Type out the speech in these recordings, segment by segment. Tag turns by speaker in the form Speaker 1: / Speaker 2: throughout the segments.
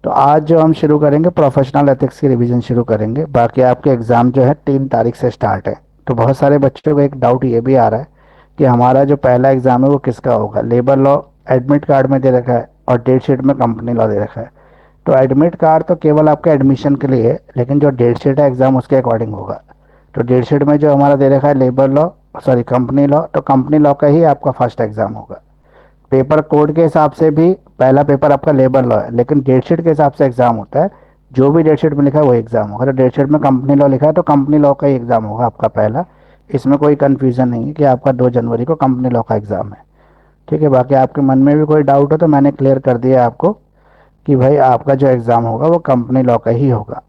Speaker 1: तो आज जो हम शुरू करेंगे प्रोफेशनल एथिक्स की रिवीजन शुरू करेंगे। बाकी आपके एग्ज़ाम जो है 3 तारीख से स्टार्ट है। तो बहुत सारे बच्चों को एक डाउट ये भी आ रहा है कि हमारा जो पहला एग्ज़ाम है वो किसका होगा। लेबर लॉ एडमिट कार्ड में दे रखा है और डेट शीट में कंपनी लॉ दे रखा है। तो एडमिट कार्ड तो केवल आपके एडमिशन के लिए है, लेकिन जो डेट शीट है एग्ज़ाम उसके अकॉर्डिंग होगा। तो डेट शीट में जो हमारा दे रखा है labour law, sorry company law, तो कंपनी लॉ का ही आपका फर्स्ट एग्ज़ाम होगा। पेपर कोड के हिसाब से भी पहला पेपर आपका लेबर लॉ है, लेकिन डेट शीट के हिसाब से एग्जाम होता है। जो भी डेट शीट में लिखा है वो एग्जाम होगा। तो डेट शीट में कंपनी लॉ लिखा है तो कंपनी लॉ का ही एग्जाम होगा आपका पहला। इसमें कोई कंफ्यूजन नहीं है कि आपका 2 जनवरी को कंपनी लॉ का एग्जाम है। ठीक है, बाकी आपके मन में भी कोई डाउट हो तो मैंने क्लियर कर दिया आपको कि भाई आपका जो एग्जाम होगा वो कंपनी लॉ का ही होगा।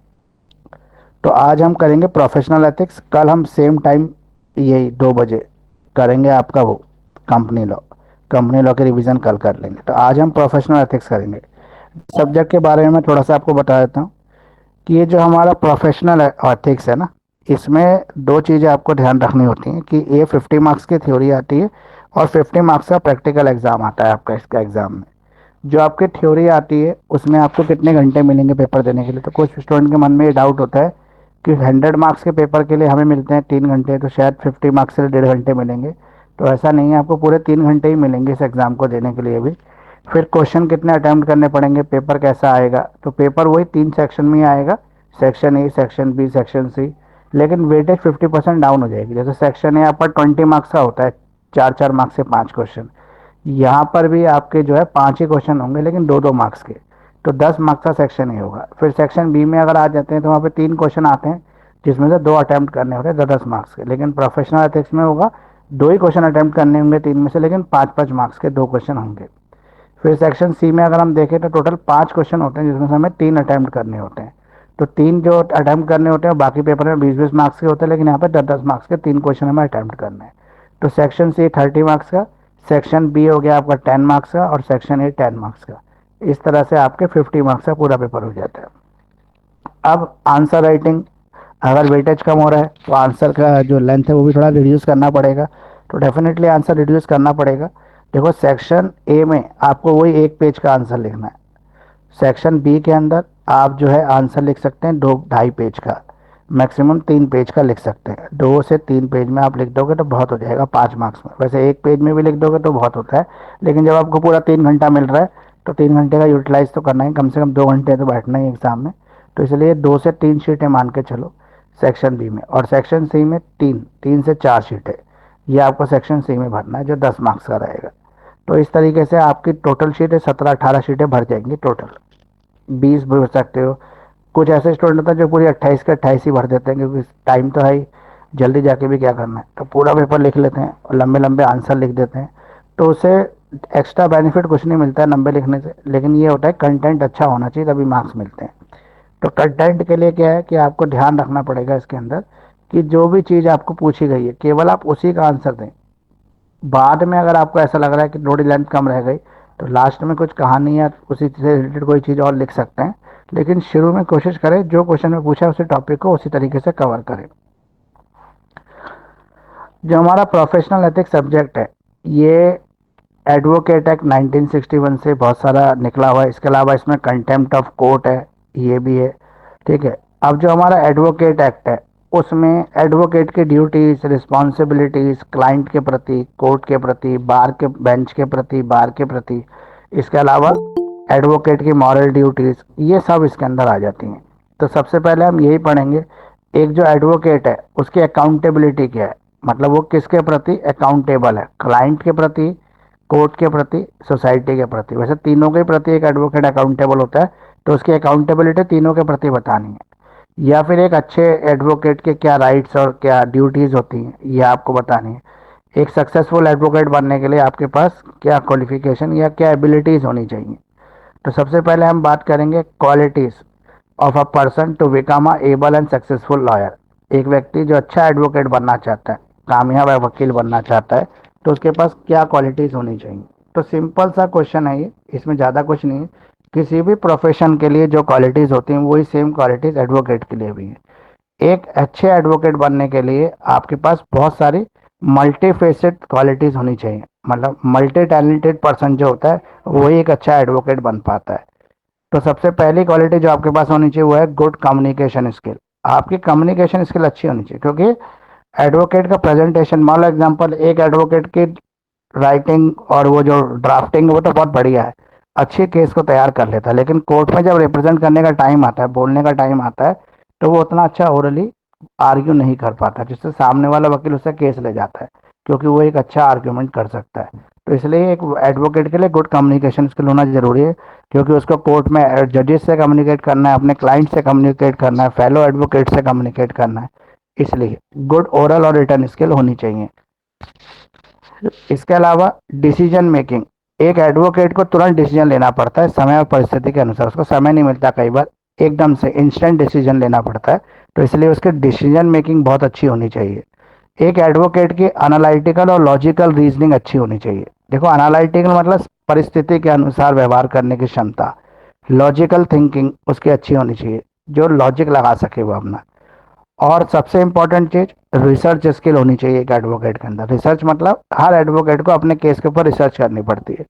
Speaker 1: तो आज हम करेंगे प्रोफेशनल एथिक्स। कल हम सेम टाइम यही 2 बजे करेंगे आपका वो कंपनी लॉ की रिवीजन कल कर लेंगे। तो आज हम प्रोफेशनल एथिक्स करेंगे। सब्जेक्ट के बारे में मैं थोड़ा सा आपको बता देता हूँ कि ये जो हमारा प्रोफेशनल एथिक्स है ना, इसमें 2 चीज़ें आपको ध्यान रखनी होती हैं कि ये 50 मार्क्स की थ्योरी आती है और 50 मार्क्स का प्रैक्टिकल एग्जाम आता है आपका इसका एग्जाम में। जो आपकी थ्योरी आती है उसमें आपको कितने घंटे मिलेंगे पेपर देने के लिए। तो कुछ स्टूडेंट के मन में ये डाउट होता है कि 100 मार्क्स के पेपर के लिए हमें मिलते हैं 3 घंटे, तो शायद 50 मार्क्स से 1.5 घंटे मिलेंगे। तो ऐसा नहीं है, आपको पूरे 3 घंटे ही मिलेंगे इस एग्ज़ाम को देने के लिए भी। फिर क्वेश्चन कितने अटैम्प्ट करने पड़ेंगे, पेपर कैसा आएगा, तो पेपर वही 3 सेक्शन में ही आएगा। Section A, section B, section C. लेकिन वेटेज 50% डाउन हो जाएगी। जैसे सेक्शन ए आपका 20 मार्क्स का होता है, 4 4 मार्क्स से 5 क्वेश्चन। यहाँ पर भी आपके जो है 5 ही क्वेश्चन होंगे, लेकिन 2 2 मार्क्स के। तो 10 मार्क्स का सेक्शन ही होगा। फिर सेक्शन बी में अगर आ जाते हैं तो वहाँ पे 3 क्वेश्चन आते हैं, जिसमें से 2 अटैम्प्ट करने होते हैं 10 10 मार्क्स के। लेकिन प्रोफेशनल एथिक्स में होगा 2 ही क्वेश्चन अटैम्प्ट करने होंगे 3 में से, लेकिन 5 5 मार्क्स के 2 क्वेश्चन होंगे। फिर सेक्शन सी में अगर हम देखें तो टोटल 5 क्वेश्चन होते हैं, जिसमें से हमें 3 अटैम्प्ट करने होते हैं। तो 3 जो अटैम्प्ट करने होते हैं बाकी पेपर में 20 20 मार्क्स के होते हैं, लेकिन यहाँ पे 10 10 मार्क्स के 3 क्वेश्चन हमें अटैम्प्ट करने हैं। तो सेक्शन सी 30 मार्क्स का, सेक्शन बी हो गया आपका 10 मार्क्स का और सेक्शन ए 10 मार्क्स का। इस तरह से आपके 50 मार्क्स का पूरा पेपर हो जाता है। अब आंसर राइटिंग, अगर वेटेज कम हो रहा है तो आंसर का जो लेंथ है वो भी थोड़ा रिड्यूस करना पड़ेगा। तो डेफिनेटली आंसर रिड्यूस करना पड़ेगा। देखो, सेक्शन ए में आपको वही 1 पेज का आंसर लिखना है। सेक्शन बी के अंदर आप जो है आंसर लिख सकते हैं 2 2.5 पेज का, मैक्सिमम 3 पेज का लिख सकते हैं। 2 से 3 पेज में आप लिख दोगे तो बहुत हो जाएगा 5 मार्क्स में। वैसे 1 पेज में भी लिख दोगे तो बहुत होता है, लेकिन जब आपको पूरा 3 घंटा मिल रहा है तो 3 घंटे का यूटिलाइज तो करना ही, कम से कम 2 घंटे तो बैठना ही एग्जाम में। तो इसलिए 2 से 3 शीटें मान के चलो सेक्शन बी में, और सेक्शन सी में 3 3 से 4 शीटें। ये आपको सेक्शन सी में भरना है जो 10 मार्क्स का रहेगा। तो इस तरीके से आपकी टोटल शीटें 17 18 शीटें भर जाएंगी टोटल। 20 भर सकते हो। कुछ ऐसे स्टूडेंट होते हैं जो पूरी 28 के 28 ही भर देते हैं, क्योंकि टाइम तो है ही, जल्दी जाके भी क्या करना है, तो पूरा पेपर लिख लेते हैं और लंबे लंबे आंसर लिख देते हैं। तो उससे एक्स्ट्रा बेनिफिट कुछ नहीं मिलता है नंबर लिखने से, लेकिन ये होता है कंटेंट अच्छा होना चाहिए तभी मार्क्स मिलते हैं। तो कंटेंट के लिए क्या है कि आपको ध्यान रखना पड़ेगा इसके अंदर कि जो भी चीज़ आपको पूछी गई है केवल आप उसी का आंसर दें। बाद में अगर आपको ऐसा लग रहा है कि थोड़ी लेंथ कम रह गई तो लास्ट में कुछ कहानी या उसी से रिलेटेड कोई चीज़ और लिख सकते हैं, लेकिन शुरू में कोशिश करें जो क्वेश्चन में पूछा है उसी टॉपिक को उसी तरीके से कवर करें। जो हमारा प्रोफेशनल एथिक्स सब्जेक्ट है, ये एडवोकेट एक्ट 1961 से बहुत सारा निकला हुआ है। इसके अलावा इसमें कंटेम्प्ट ऑफ कोर्ट है, ये भी है। ठीक है, अब जो हमारा एडवोकेट एक्ट है उसमें एडवोकेट की ड्यूटीज, रिस्पॉन्सिबिलिटीज क्लाइंट के प्रति, कोर्ट के प्रति, बार के बेंच के प्रति, बार के प्रति, इसके अलावा एडवोकेट की मॉरल ड्यूटीज, ये सब इसके अंदर आ जाती हैं। तो सबसे पहले हम यही पढ़ेंगे, एक जो एडवोकेट है उसकी अकाउंटेबिलिटी क्या है, मतलब वो किसके प्रति अकाउंटेबल है, क्लाइंट के प्रति, कोर्ट के प्रति, सोसाइटी के प्रति। वैसे तीनों के प्रति एक एडवोकेट अकाउंटेबल होता है, तो उसकी अकाउंटेबिलिटी तीनों के प्रति बतानी है। या फिर एक अच्छे एडवोकेट के क्या राइट्स और क्या ड्यूटीज होती हैं ये आपको बतानी है। एक सक्सेसफुल एडवोकेट बनने के लिए आपके पास क्या क्वालिफिकेशन या क्या एबिलिटीज होनी चाहिए। तो सबसे पहले हम बात करेंगे qualities of a person to become a able and successful lawyer. एक व्यक्ति जो अच्छा एडवोकेट बनना चाहता है, कामयाब वकील बनना चाहता है, तो उसके पास क्या क्वालिटीज होनी चाहिए। तो सिंपल सा क्वेश्चन है ये, इसमें ज़्यादा कुछ नहीं है। किसी भी प्रोफेशन के लिए जो क्वालिटीज होती हैं वही सेम क्वालिटीज एडवोकेट के लिए भी है। एक अच्छे एडवोकेट बनने के लिए आपके पास बहुत सारी मल्टी फेसेट क्वालिटीज होनी चाहिए, मतलब मल्टी टैलेंटेड पर्सन जो होता है वही एक अच्छा एडवोकेट बन पाता है। तो सबसे पहली क्वालिटी जो आपके पास होनी चाहिए वो है गुड कम्युनिकेशन स्किल। आपकी कम्युनिकेशन स्किल अच्छी होनी चाहिए, क्योंकि एडवोकेट का प्रेजेंटेशन, मान लो एग्जांपल, एक एडवोकेट की राइटिंग और वो जो ड्राफ्टिंग वो तो बहुत बढ़िया है, अच्छे केस को तैयार कर लेता है, लेकिन कोर्ट में जब रिप्रेजेंट करने का टाइम आता है, बोलने का टाइम आता है, तो वो उतना अच्छा ओरली आर्ग्यू नहीं कर पाता, जिससे सामने वाला वकील उससे केस ले जाता है, क्योंकि वो एक अच्छा आर्ग्यूमेंट कर सकता है। तो इसलिए एक एडवोकेट के लिए गुड कम्युनिकेशन स्किल होना जरूरी है, क्योंकि उसको कोर्ट में जजेस से कम्युनिकेट करना है, अपने क्लाइंट से कम्युनिकेट करना है, फेलो एडवोकेट से कम्युनिकेट करना है। इसलिए गुड ओरल और रिटर्न स्किल होनी चाहिए। इसके अलावा डिसीजन मेकिंग, एक एडवोकेट को तुरंत डिसीजन लेना पड़ता है समय और परिस्थिति के अनुसार, उसको समय नहीं मिलता, कई बार एकदम से इंस्टेंट डिसीजन लेना पड़ता है, तो इसलिए उसकी डिसीजन मेकिंग बहुत अच्छी होनी चाहिए। एक एडवोकेट की एनालिटिकल और लॉजिकल रीजनिंग अच्छी होनी चाहिए। देखो, एनालिटिकल मतलब परिस्थिति के अनुसार व्यवहार करने की क्षमता, लॉजिकल थिंकिंग उसकी अच्छी होनी चाहिए, जो लॉजिक लगा सके वो अपना। और सबसे इंपॉर्टेंट चीज, रिसर्च स्किल होनी चाहिए एक एडवोकेट के अंदर। रिसर्च मतलब हर एडवोकेट को अपने केस के ऊपर रिसर्च करनी पड़ती है।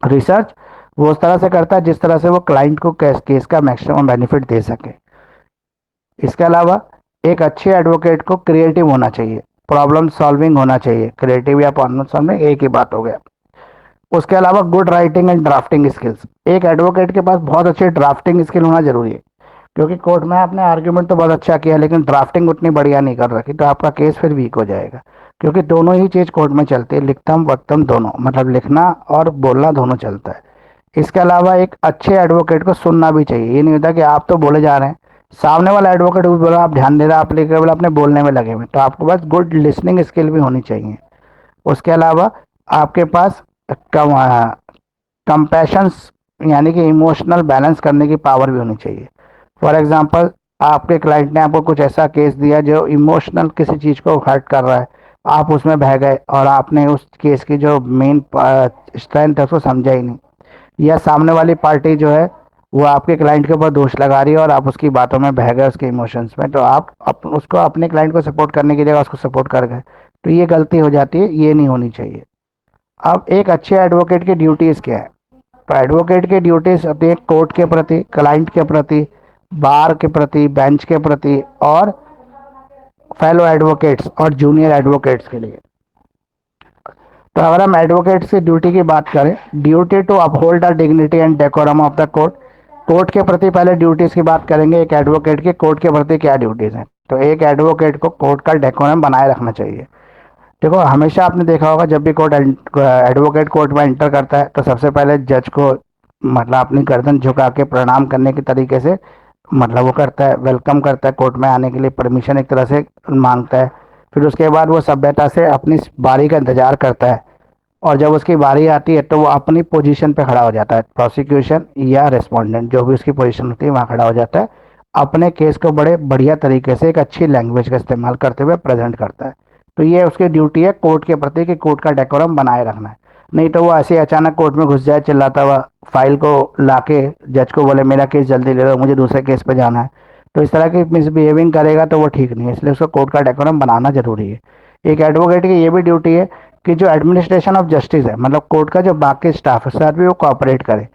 Speaker 1: रिसर्च वो उस तरह से करता है जिस तरह से वो क्लाइंट को केस का मैक्सिमम बेनिफिट दे सके। इसके अलावा एक अच्छे एडवोकेट को क्रिएटिव होना चाहिए, प्रॉब्लम सॉल्विंग होना चाहिए। क्रिएटिव या प्रॉब्लम सॉल्विंग एक ही बात हो गया। उसके अलावा good writing and drafting skills, एक एडवोकेट के पास बहुत अच्छे ड्राफ्टिंग स्किल होना जरूरी है, क्योंकि कोर्ट में आपने आर्ग्यूमेंट तो बहुत अच्छा किया, लेकिन ड्राफ्टिंग उतनी बढ़िया नहीं कर रखी, तो आपका केस फिर वीक हो जाएगा। क्योंकि दोनों ही चीज़ कोर्ट में चलती है, लिखतम वक्तम दोनों, मतलब लिखना और बोलना दोनों चलता है। इसके अलावा एक अच्छे एडवोकेट को सुनना भी चाहिए। ये नहीं होता कि आप तो बोले जा रहे हैं, सामने वाला एडवोकेट भी बोला, आप ध्यान दे रहे हैं, आप केवल अपने बोलने में लगे हुए, तो आपके पास गुड लिसनिंग स्किल भी होनी चाहिए। उसके अलावा आपके पास कंपैशन, यानी कि इमोशनल बैलेंस करने की पावर भी होनी चाहिए। फॉर एग्जाम्पल, आपके क्लाइंट ने आपको कुछ ऐसा केस दिया जो इमोशनल किसी चीज़ को हर्ट कर रहा है, आप उसमें बह गए और आपने उस केस की जो मेन स्ट्रेंथ है उसको समझा ही नहीं, या सामने वाली पार्टी जो है वो आपके क्लाइंट के ऊपर दोष लगा रही है और आप उसकी बातों में बह गए, उसके इमोशंस में, तो आप उसको अपने क्लाइंट को सपोर्ट करने की जगह उसको सपोर्ट कर गए, तो ये गलती हो जाती है, ये नहीं होनी चाहिए। अब एक अच्छे एडवोकेट की ड्यूटीज़ क्या है? तो एडवोकेट की ड्यूटीज होती है कोर्ट के प्रति, क्लाइंट के प्रति, बार के प्रति, बेंच के प्रति, और फेलो एडवोकेट्स और जूनियर एडवोकेट्स के लिए। तो अगर हम एडवोकेट्स की ड्यूटी की बात करें, duty to uphold the dignity and decorum of the court. Court के प्रति पहले ड्यूटीज की बात करेंगे, एक एडवोकेट की कोर्ट के प्रति क्या ड्यूटीज हैं। तो एक एडवोकेट को कोर्ट का डेकोरम बनाए रखना चाहिए। देखो, हमेशा आपने देखा होगा, जब भी कोर्ट एडवोकेट कोर्ट में एंटर करता है तो सबसे पहले जज को, मतलब अपनी गर्दन झुका के प्रणाम करने के तरीके से, मतलब वो करता है, वेलकम करता है, कोर्ट में आने के लिए परमिशन एक तरह से मांगता है। फिर उसके बाद वो सभ्यता से अपनी बारी का इंतजार करता है, और जब उसकी बारी आती है तो वो अपनी पोजीशन पे खड़ा हो जाता है, प्रोसिक्यूशन या रेस्पोंडेंट जो भी उसकी पोजीशन होती है वहाँ खड़ा हो जाता है, अपने केस को बड़े बढ़िया तरीके से एक अच्छी लैंग्वेज का इस्तेमाल करते हुए प्रेजेंट करता है। तो ये उसकी ड्यूटी है कोर्ट के प्रति, कि कोर्ट का डेकोरम बनाए रखना है। नहीं तो वो ऐसे अचानक कोर्ट में घुस जाए चिल्लाता हुआ, फाइल को लाके जज को बोले मेरा केस जल्दी ले लो, मुझे दूसरे केस पे जाना है, तो इस तरह की मिसबिहेविंग करेगा तो वो ठीक नहीं है, इसलिए उसको कोर्ट का डेकोरम बनाना जरूरी है। एक एडवोकेट की ये भी ड्यूटी है कि जो एडमिनिस्ट्रेशन ऑफ जस्टिस है, मतलब कोर्ट का जो बाकी स्टाफ है, सर भी वो कॉपरेट करे।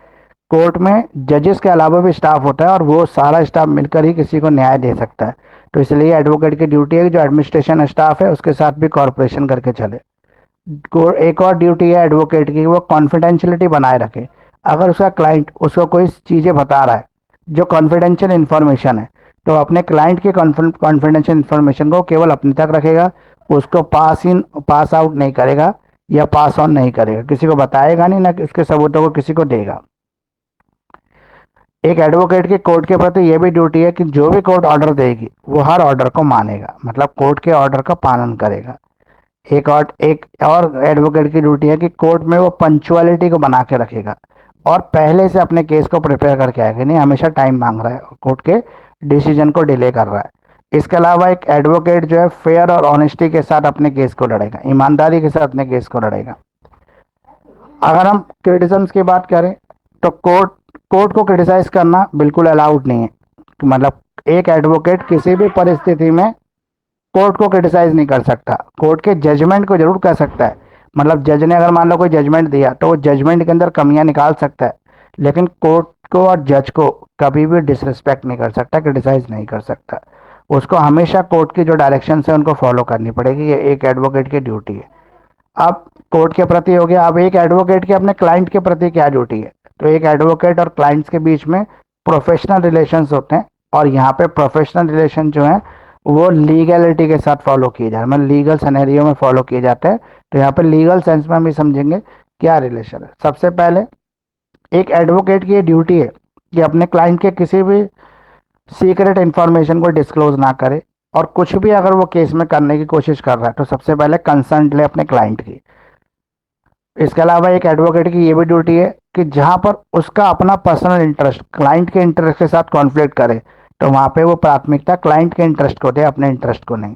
Speaker 1: कोर्ट में जजेस के अलावा भी स्टाफ होता है और वो सारा स्टाफ मिलकर ही किसी को न्याय दे सकता है। तो इसलिए एडवोकेट की ड्यूटी है कि जो एडमिनिस्ट्रेशन स्टाफ है उसके साथ भी कॉरपोरेशन करके चले। एक और ड्यूटी है एडवोकेट की, वो कॉन्फिडेंशियलिटी बनाए रखे। अगर उसका क्लाइंट उसको कोई चीज़ें बता रहा है जो कॉन्फिडेंशियल इन्फॉर्मेशन है, तो अपने क्लाइंट के कॉन्फिडेंशियल इन्फॉर्मेशन को केवल अपने तक रखेगा, उसको पास आउट नहीं करेगा या पास ऑन नहीं करेगा, किसी को बताएगा नहीं, ना उसके सबूतों को किसी को देगा। एक एडवोकेट की कोर्ट के प्रति यह भी ड्यूटी है कि जो भी कोर्ट ऑर्डर देगी वो हर ऑर्डर को मानेगा, मतलब कोर्ट के ऑर्डर का पालन करेगा। एक और एडवोकेट की ड्यूटी है कि कोर्ट में वो पंचुअलिटी को बना के रखेगा और पहले से अपने केस को प्रिपेयर करके आएगा, नहीं हमेशा टाइम मांग रहा है, कोर्ट के डिसीजन को डिले कर रहा है। इसके अलावा एक एडवोकेट जो है फेयर और ऑनेस्टी के साथ अपने केस को लड़ेगा, ईमानदारी के साथ अपने केस को लड़ेगा। अगर हम क्रिटिसिज्म की बात करें, तो कोर्ट को क्रिटिसाइज करना बिल्कुल अलाउड नहीं है। मतलब एक एडवोकेट किसी भी परिस्थिति में कोर्ट को क्रिटिसाइज नहीं कर सकता, कोर्ट के जजमेंट को जरूर कह सकता है। मतलब जज ने अगर मान लो कोई जजमेंट दिया तो वो जजमेंट के अंदर कमियां निकाल सकता है, लेकिन कोर्ट को और जज को कभी भी डिसरिस्पेक्ट नहीं कर सकता, क्रिटिसाइज नहीं कर सकता। उसको हमेशा कोर्ट की जो डायरेक्शन है उनको फॉलो करनी पड़ेगी, ये एक एडवोकेट की ड्यूटी है। अब कोर्ट के प्रति हो गया, अब एक एडवोकेट की अपने क्लाइंट के प्रति क्या ड्यूटी है। तो एक एडवोकेट और क्लाइंट्स के बीच में प्रोफेशनल रिलेशंस होते हैं, और यहाँ पे प्रोफेशनल रिलेशन जो है वो लीगैलिटी के साथ फॉलो किए जाते हैं, मतलब लीगल सिनेरियो में फॉलो किए जाते हैं। तो यहाँ पे लीगल सेंस में हम ये समझेंगे क्या रिलेशन है। सबसे पहले एक एडवोकेट की ये ड्यूटी है कि अपने क्लाइंट के किसी भी सीक्रेट इंफॉर्मेशन को डिस्क्लोज ना करे, और कुछ भी अगर वो केस में करने की कोशिश कर रहा है तो सबसे पहले कंसर्न ले अपने क्लाइंट की। इसके अलावा एक एडवोकेट की ये भी ड्यूटी है कि जहां पर उसका अपना पर्सनल इंटरेस्ट क्लाइंट के इंटरेस्ट के साथ कॉन्फ्लिक्ट करे तो वहां पे वो प्राथमिकता क्लाइंट के इंटरेस्ट को दे, अपने इंटरेस्ट को नहीं।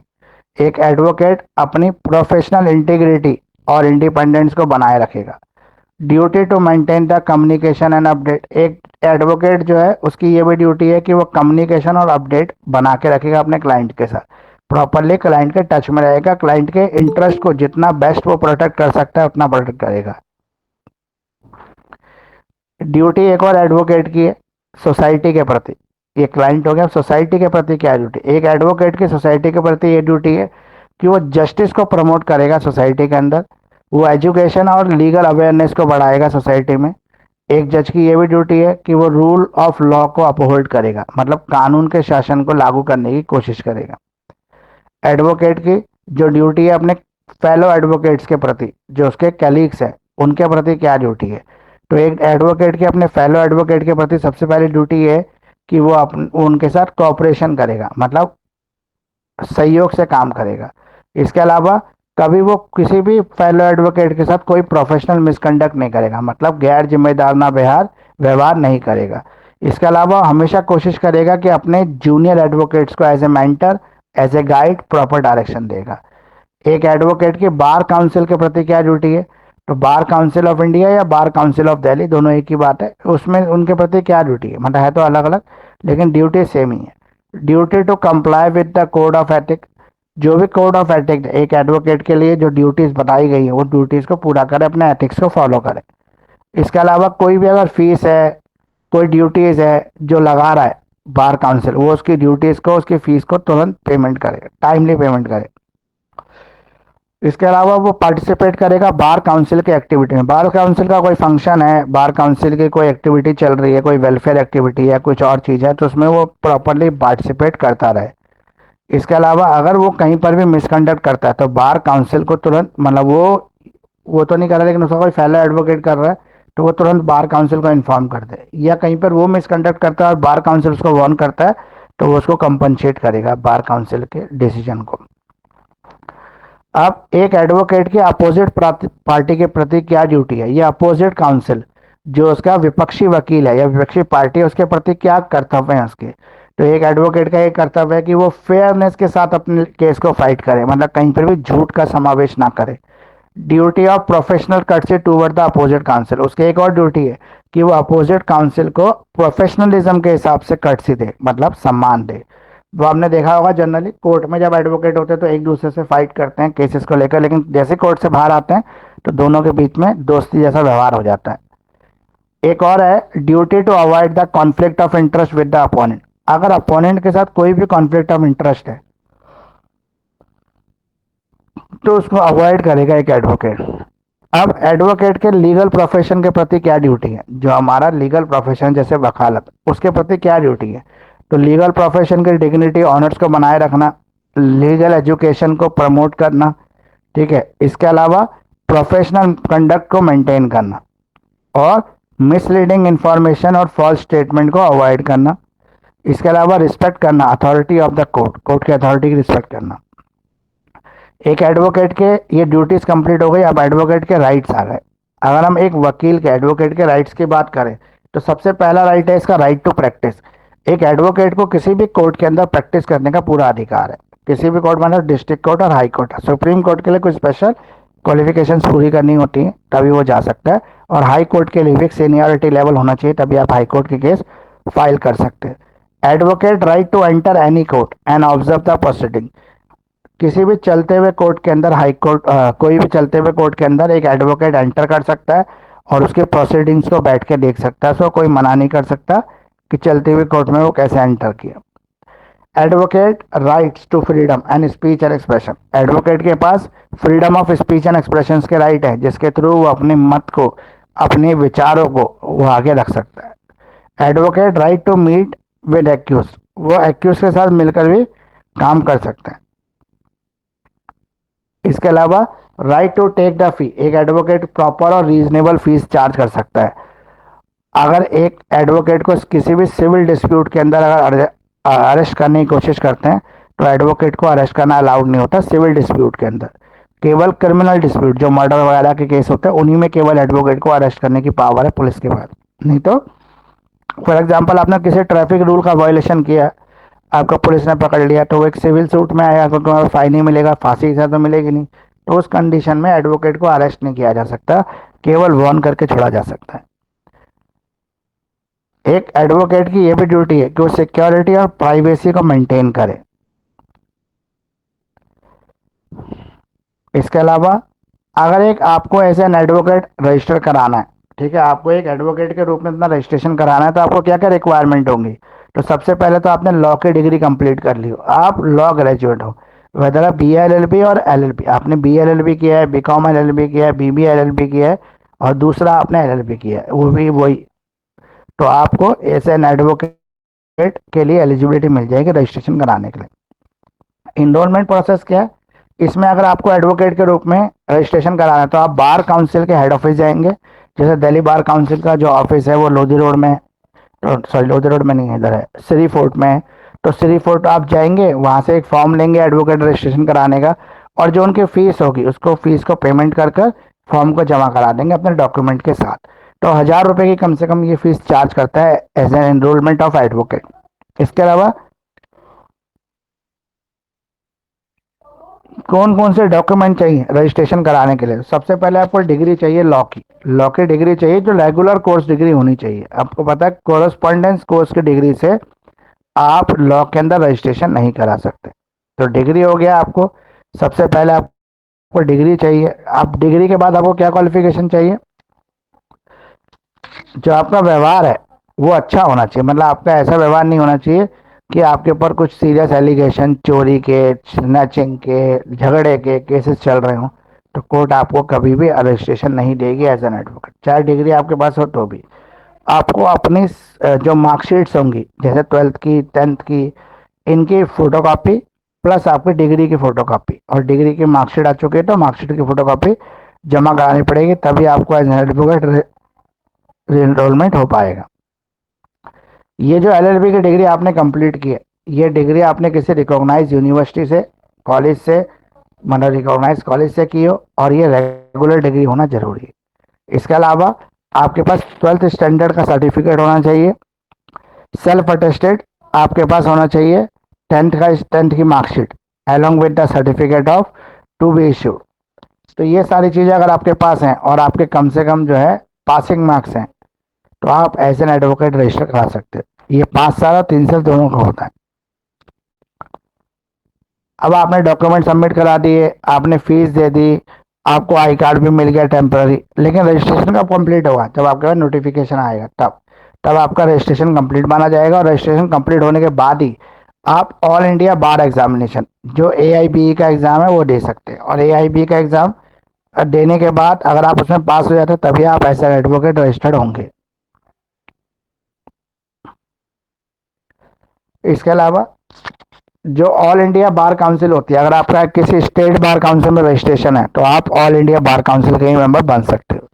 Speaker 1: एक एडवोकेट अपनी प्रोफेशनल इंटीग्रिटी और इंडिपेंडेंस को बनाए रखेगा। Duty to maintain the communication and update, एक एडवोकेट जो है उसकी ये भी ड्यूटी है कि वो कम्युनिकेशन और अपडेट बना के रखेगा अपने क्लाइंट के साथ, प्रॉपरली क्लाइंट के टच में रहेगा, क्लाइंट के इंटरेस्ट को जितना बेस्ट वो प्रोटेक्ट कर सकता है उतना प्रोटेक्ट करेगा। ड्यूटी एक और एडवोकेट की है सोसाइटी के प्रति। ये क्लाइंट हो गया, सोसाइटी के प्रति क्या ड्यूटी, एक एडवोकेट की सोसाइटी के प्रति ये ड्यूटी है कि वो जस्टिस को प्रमोट करेगा सोसाइटी के अंदर, वो एजुकेशन और लीगल अवेयरनेस को बढ़ाएगा सोसाइटी में। एक जज की ये भी ड्यूटी है कि वो रूल ऑफ लॉ को अपहोल्ड करेगा, मतलब कानून के शासन को लागू करने की कोशिश करेगा। एडवोकेट की जो ड्यूटी है अपने फेलो एडवोकेट्स के प्रति, जो उसके कैलीग्स हैं उनके प्रति क्या ड्यूटी है। तो एक एडवोकेट की अपने फेलो एडवोकेट के प्रति सबसे पहली ड्यूटी है कि वो उनके साथ कोऑपरेशन करेगा, मतलब सहयोग से काम करेगा। इसके अलावा कभी वो किसी भी फेलो एडवोकेट के साथ कोई प्रोफेशनल मिसकंडक्ट नहीं करेगा, मतलब गैर जिम्मेदार ना व्यवहार नहीं करेगा। इसके अलावा हमेशा कोशिश करेगा कि अपने जूनियर एडवोकेट्स को as a mentor, as a guide proper direction देगा। एक एडवोकेट की बार काउंसिल के प्रति क्या ड्यूटी है। तो बार काउंसिल ऑफ इंडिया या बार काउंसिल ऑफ दिल्ली दोनों एक ही बात है, उसमें उनके प्रति क्या ड्यूटी है, मतलब है तो अलग अलग लेकिन ड्यूटी सेम ही है। Duty to comply with the code of ethic, जो भी कोड ऑफ एथिक्स एक एडवोकेट के लिए जो ड्यूटीज बताई गई है वो ड्यूटीज को पूरा करे, अपने एथिक्स को फॉलो करे। इसके अलावा कोई भी अगर फीस है, कोई ड्यूटीज है जो लगा रहा है बार काउंसिल, वो उसकी ड्यूटीज को, उसकी फीस को तुरंत पेमेंट करे, टाइमली पेमेंट करे। इसके अलावा वो पार्टिसिपेट करेगा बार काउंसिल के एक्टिविटी में। बार काउंसिल का कोई फंक्शन है, बार काउंसिल की कोई एक्टिविटी चल रही है, कोई वेलफेयर एक्टिविटी है, कुछ और चीज़ है, तो उसमें वो प्रॉपरली पार्टिसिपेट करता रहे। इसके अलावा अगर वो कहीं पर भी मिसकंडक्ट करता है तो बार काउंसिल को तुरंत, मतलब वो तो नहीं कर रहा लेकिन उसका कोई फेलो एडवोकेट कर रहा है तो वो तुरंत बार काउंसिल को इन्फॉर्म कर दे, या कहीं पर वो मिसकंडक्ट करता है और बार काउंसिल उसको वार्न करता है तो वो उसको कंपनसेट करेगा बार काउंसिल के डिसीजन को। अब एक एडवोकेट की अपोजिट पार्टी के प्रति क्या ड्यूटी है, ये अपोजिट काउंसिल जो उसका विपक्षी वकील है या विपक्षी पार्टी है उसके प्रति क्या कर्तव्य है उसके। तो एक एडवोकेट का एक कर्तव्य है कि वो फेयरनेस के साथ अपने केस को फाइट करे, मतलब कहीं पर भी झूठ का समावेश ना करे। Duty of professional courtesy toward the opposite council, उसकी एक और ड्यूटी है कि वो अपोजिट काउंसिल को प्रोफेशनलिज्म के हिसाब से कर्टसी दे, मतलब सम्मान दे। वो आपने देखा होगा जनरली कोर्ट में जब एडवोकेट होते हैं तो एक दूसरे से फाइट करते हैं केसेस को लेकर, लेकिन जैसे कोर्ट से बाहर आते हैं तो दोनों के बीच में दोस्ती जैसा व्यवहार हो जाता है। एक और है duty to avoid the conflict of interest with the opponent, अगर अपोनेंट के साथ कोई भी कॉन्फ्लिक्ट ऑफ इंटरेस्ट है तो उसको अवॉइड करेगा एक एडवोकेट। अब एडवोकेट के लीगल प्रोफेशन के प्रति क्या ड्यूटी है, जो हमारा लीगल प्रोफेशन जैसे वकालत उसके प्रति क्या ड्यूटी है। तो लीगल प्रोफेशन की डिग्निटी ऑनर्स को बनाए रखना, लीगल एजुकेशन को प्रमोट करना, ठीक है। इसके अलावा प्रोफेशनल कंडक्ट को मेंटेन करना और मिसलीडिंग इंफॉर्मेशन और फॉल्स स्टेटमेंट को अवॉइड करना। इसके अलावा रिस्पेक्ट करना authority of the court, court की अथॉरिटी की रिस्पेक्ट करना। एक एडवोकेट के ये ड्यूटीज कंप्लीट हो गई, अब एडवोकेट के राइट्स आ गए। अगर हम एक वकील के एडवोकेट के राइट्स की बात करें तो सबसे पहला राइट है इसका राइट टू प्रैक्टिस। एक एडवोकेट को किसी भी कोर्ट के अंदर प्रैक्टिस करने का पूरा अधिकार है, किसी भी कोर्ट मतलब डिस्ट्रिक्ट कोर्ट और हाई कोर्ट। सुप्रीम कोर्ट के लिए कुछ स्पेशल क्वालिफिकेशंस पूरी करनी होती हैं तभी वो जा सकता है, और हाई कोर्ट के लिए भी एक सीनियरिटी लेवल होना चाहिए तभी आप हाई कोर्ट के केस फाइल कर सकते हैं। Advocate right to enter any court and observe the proceeding, किसी भी चलते हुए कोर्ट के अंदर, हाई कोर्ट कोई भी चलते हुए कोर्ट के अंदर एक एडवोकेट एंटर कर सकता है और उसके प्रोसीडिंग्स को बैठ के देख सकता है, उसको कोई मना नहीं कर सकता कि चलते हुए कोर्ट में वो कैसे एंटर किया। Advocate rights to freedom and speech and expression, advocate के पास freedom of speech and expression के राइट है, जिसके थ्रू वो अपने मत को, अपने विचारों को वो आगे रख सकता है। Advocate right to meet with accuse, वो एक्यूज के साथ मिलकर भी काम कर सकते हैं। इसके अलावा right to take the fee, एक एडवोकेट प्रॉपर और रीजनेबल फीस चार्ज कर सकता है। अगर एक एडवोकेट को किसी भी सिविल डिस्प्यूट के अंदर अगर अरेस्ट करने की कोशिश करते हैं तो एडवोकेट को अरेस्ट करना अलाउड नहीं होता सिविल डिस्प्यूट के अंदर। केवल क्रिमिनल डिस्प्यूट जो मर्डर वगैरह के केस होते हैं उन्हीं में केवल एडवोकेट को अरेस्ट करने की पावर है पुलिस के पास, नहीं तो फॉर एग्जाम्पल आपने किसी ट्रैफिक रूल का वायोलेशन किया, आपको पुलिस ने पकड़ लिया, तो वो एक सिविल सूट में आएगा क्योंकि फाइन ही मिलेगा, फांसी की सजा तो मिलेगी नहीं। तो उस कंडीशन में एडवोकेट को अरेस्ट नहीं किया जा सकता, केवल वार्न करके छोड़ा जा सकता है। एक एडवोकेट की यह भी ड्यूटी है कि वो सिक्योरिटी और प्राइवेसी को मेंटेन करे। इसके अलावा अगर एक आपको एज एन एडवोकेट रजिस्टर कराना है, ठीक है, आपको एक एडवोकेट के रूप में अपना रजिस्ट्रेशन कराना है, तो आपको क्या क्या रिक्वायरमेंट होंगी। तो सबसे पहले तो आपने लॉ की डिग्री कंप्लीट कर ली हो, आप लॉ ग्रेजुएट हो, वेदर आप बी एल एल बी और एल एल बी, आपने बी एल एल बी किया है, B com L L B किया है, B B L L B किया है, और दूसरा आपने एल एल बी किया है, वो भी वही। तो आपको एज एन एडवोकेट के लिए एलिजिबिलिटी मिल जाएगी रजिस्ट्रेशन कराने के लिए। इनरोलमेंट प्रोसेस क्या है, इसमें अगर आपको एडवोकेट के रूप में रजिस्ट्रेशन कराना है तो आप बार काउंसिल के हेड ऑफिस जाएंगे। जैसे दिल्ली बार काउंसिल का जो ऑफिस है वो लोधी रोड में, सॉरी लोधी रोड में नहीं है, इधर है श्री फोर्ट में है। तो श्री फोर्ट आप जाएंगे, वहाँ से एक फॉर्म लेंगे एडवोकेट रजिस्ट्रेशन कराने का, और जो उनकी फीस होगी उसको फीस को पेमेंट कर कर फॉर्म को जमा करा देंगे अपने डॉक्यूमेंट के साथ। तो 1000 रुपये की कम से कम ये फीस चार्ज करता है as an enrolment of advocate. इसके अलावा कौन कौन से डॉक्यूमेंट चाहिए रजिस्ट्रेशन कराने के लिए, सबसे पहले आपको डिग्री चाहिए लॉ की, लॉ की डिग्री चाहिए जो रेगुलर कोर्स डिग्री होनी चाहिए। आपको पता है कोरस्पॉन्डेंस कोर्स की डिग्री से आप लॉ के अंदर रजिस्ट्रेशन नहीं करा सकते। तो डिग्री हो गया आपको, सबसे पहले आपको डिग्री चाहिए। आप डिग्री के बाद आपको क्या क्वालिफिकेशन चाहिए, जो आपका व्यवहार है वो अच्छा होना चाहिए, मतलब आपका ऐसा व्यवहार नहीं होना चाहिए कि आपके ऊपर कुछ सीरियस एलिगेशन, चोरी के, स्नैचिंग के, झगड़े के केसेस चल रहे हों, तो कोर्ट आपको कभी भी रजिस्ट्रेशन नहीं देगी एज एन एडवोकेट, चाहे डिग्री आपके पास हो तो भी। आपको अपनी जो मार्कशीट्स होंगी जैसे 12th की, 10th की, इनकी फोटोकॉपी प्लस आपकी डिग्री की फोटोकॉपी, और डिग्री की मार्कशीट आ चुकी है तो मार्कशीट की फोटोकॉपी जमा करानी पड़ेगी, तभी आपको एज एन एडवोकेट एनरोलमेंट हो पाएगा। ये जो एलएलबी की डिग्री आपने कंप्लीट की है, ये डिग्री आपने किसी रिकॉग्नाइज यूनिवर्सिटी से, कॉलेज से, मतलब रिकॉग्नाइज कॉलेज से की हो, और ये रेगुलर डिग्री होना जरूरी है। इसके अलावा आपके पास 12th स्टैंडर्ड का सर्टिफिकेट होना चाहिए, सेल्फ अटेस्टेड आपके पास होना चाहिए, 10th की marksheet along with the certificate of to be issued. तो ये सारी चीज़ें अगर आपके पास हैं और आपके कम से कम जो है पासिंग मार्क्स हैं, तो आप एज एन एडवोकेट रजिस्टर करा सकते हो। ये 5 साल और 3 साल दोनों का होता है। अब आपने डॉक्यूमेंट सबमिट करा दिए, आपने फीस दे दी, आपको आई कार्ड भी मिल गया टेम्पररी, लेकिन रजिस्ट्रेशन कब कंप्लीट होगा, जब आपके पास नोटिफिकेशन आएगा तब आपका रजिस्ट्रेशन कंप्लीट माना जाएगा। और रजिस्ट्रेशन कंप्लीट होने के बाद ही आप ऑल इंडिया बार एग्जामिनेशन जो AIBE का एग्ज़ाम है वो दे सकते हैं, और AIBE का एग्ज़ाम देने के बाद अगर आप उसमें पास हो जाते हैं तभी आप एज एन एडवोकेट रजिस्टर्ड होंगे। इसके अलावा जो ऑल इंडिया बार काउंसिल होती है, अगर आपका किसी स्टेट बार काउंसिल में रजिस्ट्रेशन है तो आप ऑल इंडिया बार काउंसिल के मेंबर बन सकते हो।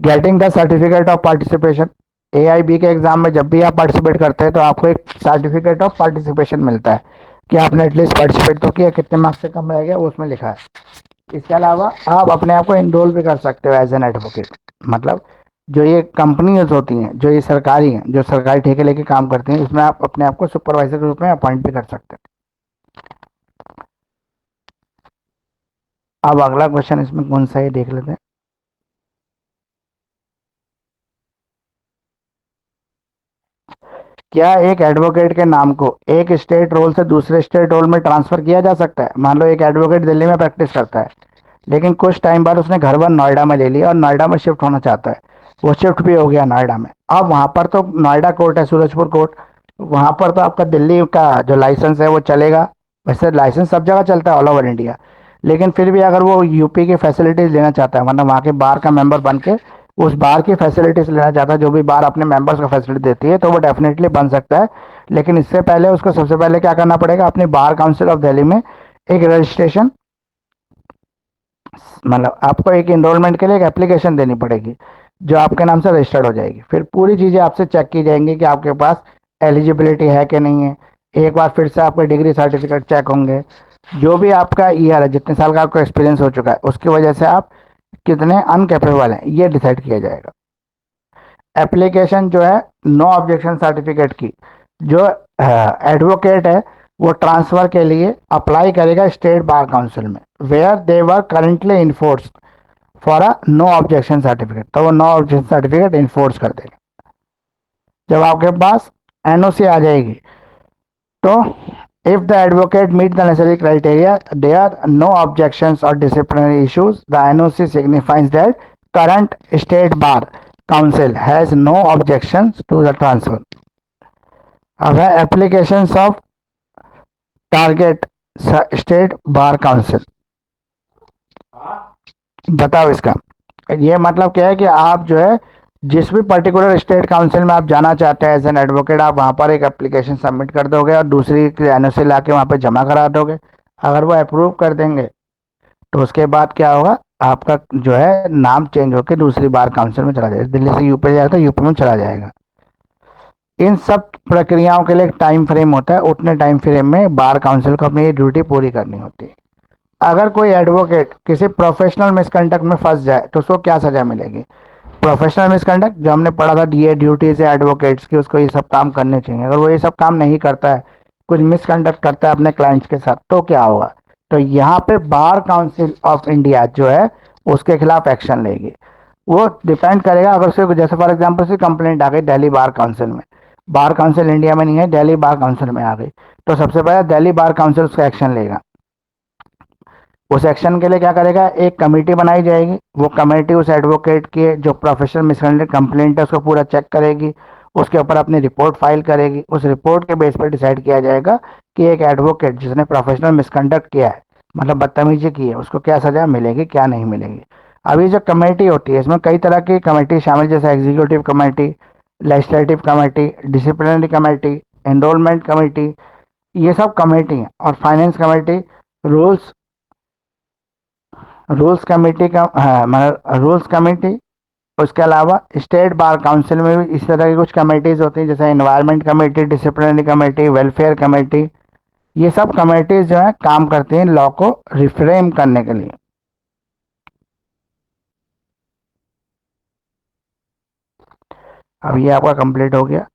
Speaker 1: Getting the certificate of participation, AIB के एग्जाम में जब भी आप पार्टिसिपेट करते हैं तो आपको एक सर्टिफिकेट ऑफ पार्टिसिपेशन मिलता है कि आपने एटलीस्ट पार्टिसिपेट तो किया, कितने मार्क्स से कम रह गया वो उसमें लिखा है। इसके अलावा आप अपने आप को इनरोल भी कर सकते हो एज एन एडवोकेट, मतलब जो ये कंपनीज होती हैं, जो ये सरकारी हैं, जो सरकारी ठेके लेके काम करती हैं, इसमें आप अपने आप को सुपरवाइजर के रूप में अपॉइंट भी कर सकते हैं। अब अगला क्वेश्चन इसमें कौन सा है देख लेते हैं। क्या एक एडवोकेट के नाम को एक स्टेट रोल से दूसरे स्टेट रोल में ट्रांसफर किया जा सकता है। मान लो एक एडवोकेट दिल्ली में प्रैक्टिस करता है, लेकिन कुछ टाइम बाद उसने घर वर नोएडा में ले लिया और नोएडा में शिफ्ट होना चाहता है, वो शिफ्ट भी हो गया नोएडा में। अब वहाँ पर तो नोएडा कोर्ट है, सूरजपुर कोर्ट, वहाँ पर तो आपका दिल्ली का जो लाइसेंस है वो चलेगा। वैसे लाइसेंस सब जगह चलता है ऑल ओवर इंडिया, लेकिन फिर भी अगर वो यूपी की फैसिलिटीज लेना चाहता है, मतलब वहाँ के बार का मेंबर बन के उस बार की फैसिलिटीज लेना चाहता है, जो भी बार अपने मेंबर्स को फैसिलिटी देती है, तो वो डेफिनेटली बन सकता है। लेकिन इससे पहले उसको सबसे पहले क्या करना पड़ेगा, अपनी बार काउंसिल ऑफ दिल्ली में एक रजिस्ट्रेशन, मतलब आपको एक इनरोलमेंट के लिए एक एप्लीकेशन देनी पड़ेगी, जो आपके नाम से रजिस्टर्ड हो जाएगी। फिर पूरी चीज़ें आपसे चेक की जाएंगी कि आपके पास एलिजिबिलिटी है कि नहीं है। एक बार फिर से आपके डिग्री सर्टिफिकेट चेक होंगे, जो भी आपका ईयर है, जितने साल का आपको एक्सपीरियंस हो चुका है, उसकी वजह से आप कितने अनकेपेबल हैं ये डिसाइड किया जाएगा। एप्लीकेशन जो है नो ऑब्जेक्शन सर्टिफिकेट की, जो एडवोकेट है वो ट्रांसफर के लिए अप्लाई करेगा स्टेट बार काउंसिल में, where they were currently in force for a no objection certificate, तो वो नो ऑब्जेक्शन सर्टिफिकेट इन्फोर्स कर देगा। जब आपके पास एनओसी आ जाएगी, तो if the advocate meet the necessary criteria, there no objections और disciplinary issues, the NOC signifies that current state bar council has no objections to the transfer. अब है application of target state bar council. बताओ इसका ये मतलब क्या है कि आप जो है जिस भी पर्टिकुलर स्टेट काउंसिल में आप जाना चाहते हैं एज एन एडवोकेट, आप वहाँ पर एक एप्लीकेशन सबमिट कर दोगे और दूसरी एनओसी ला के वहाँ पे जमा करा दोगे। अगर वो अप्रूव कर देंगे तो उसके बाद क्या होगा, आपका जो है नाम चेंज होकर दूसरी बार काउंसिल में चला जाएगा। दिल्ली से यूपी जाएगा तो यूपी में चला जाएगा। इन सब प्रक्रियाओं के लिए एक टाइम फ्रेम होता है, उतने टाइम फ्रेम में बार काउंसिल को अपनी ये ड्यूटी पूरी करनी होती है। अगर कोई एडवोकेट किसी प्रोफेशनल मिसकंडक्ट में फंस जाए तो उसको क्या सजा मिलेगी? प्रोफेशनल मिसकंडक्ट जो हमने पढ़ा था, ये ड्यूटीज है एडवोकेट्स की, उसको ये सब काम करने चाहिए। अगर वो ये सब काम नहीं करता है, कुछ मिसकंडक्ट करता है अपने क्लाइंट्स के साथ, तो क्या होगा? तो यहाँ पे बार काउंसिल ऑफ इंडिया जो है उसके खिलाफ एक्शन लेगी। वो डिपेंड करेगा, अगर उससे जैसे फॉर एग्जाम्पल से कंप्लेंट आ गई दिल्ली बार काउंसिल में, बार काउंसिल इंडिया में नहीं है, दिल्ली बार काउंसिल में आ गई, तो सबसे पहले दिल्ली बार काउंसिल उसका एक्शन लेगा। उस एक्शन के लिए क्या करेगा, एक कमेटी बनाई जाएगी, वो कमेटी उस एडवोकेट के जो प्रोफेशनल मिसकंडक्ट कंप्लेंट है उसको पूरा चेक करेगी, उसके ऊपर अपनी रिपोर्ट फाइल करेगी। उस रिपोर्ट के बेस पर डिसाइड किया जाएगा कि एक एडवोकेट जिसने प्रोफेशनल मिसकंडक्ट किया है, मतलब बदतमीजी की है, उसको क्या सजा मिलेगी क्या नहीं मिलेगी। अभी जो कमेटी होती है इसमें कई तरह की कमेटी शामिल, जैसे executive committee, legislative committee, disciplinary committee, enrolment committee, ये सब कमेटी हैं। और finance committee, rules rules committee का, हाँ मतलब रूल्स कमेटी। उसके अलावा स्टेट बार काउंसिल में भी इस तरह की कुछ कमेटीज होती हैं, जैसे environment committee, disciplinary committee, welfare committee. ये सब कमेटीज जो है काम करती हैं लॉ को रिफ्रेम करने के लिए। अब ये आपका कंप्लीट हो गया।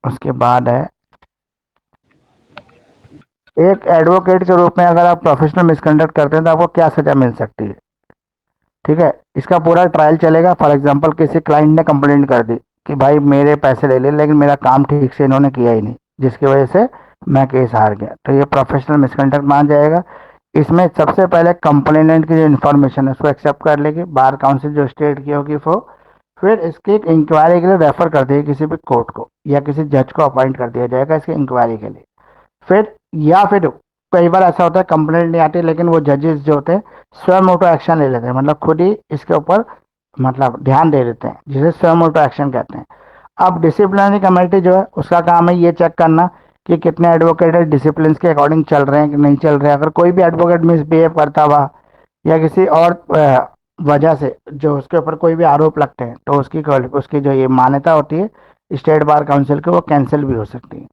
Speaker 1: उसके बाद है, एक एडवोकेट के रूप में अगर आप प्रोफेशनल मिसकंडक्ट करते हैं तो आपको क्या सजा मिल सकती है। ठीक है, इसका पूरा ट्रायल चलेगा। फॉर एग्जांपल किसी क्लाइंट ने कंप्लेंट कर दी कि भाई मेरे पैसे ले ले लेकिन मेरा काम ठीक से इन्होंने किया ही नहीं, जिसकी वजह से मैं केस हार गया, तो ये प्रोफेशनल मिसकंडक्ट मान जाएगा। इसमें सबसे पहले कंप्लेनेंट की जो इन्फॉर्मेशन है उसको एक्सेप्ट कर लेगी बार काउंसिल जो स्टेट की होगी वो, फिर इसकी एक इंक्वायरी के लिए रेफर कर देगी किसी भी कोर्ट को, या किसी जज को अपॉइंट कर दिया जाएगा इसकी इंक्वायरी के लिए। फिर या फिर कई बार ऐसा होता है कंप्लेंट नहीं आती, लेकिन वो जजेस जो होते हैं स्वयं ऑटो एक्शन ले लेते हैं, मतलब खुद ही इसके ऊपर मतलब ध्यान दे देते हैं, जिसे स्वयं ऑटो एक्शन कहते हैं। अब डिसिप्लिनरी कमेटी जो है उसका काम है ये चेक करना कि कितने एडवोकेट डिसिप्लिन के अकॉर्डिंग चल रहे हैं कि नहीं चल रहे हैं। अगर कोई भी एडवोकेट मिसबिहेव करता हुआ या किसी और वजह से जो उसके ऊपर कोई भी आरोप लगते हैं, तो उसकी उसकी जो ये मान्यता होती है स्टेट बार काउंसिल की, वो कैंसिल भी हो सकती है।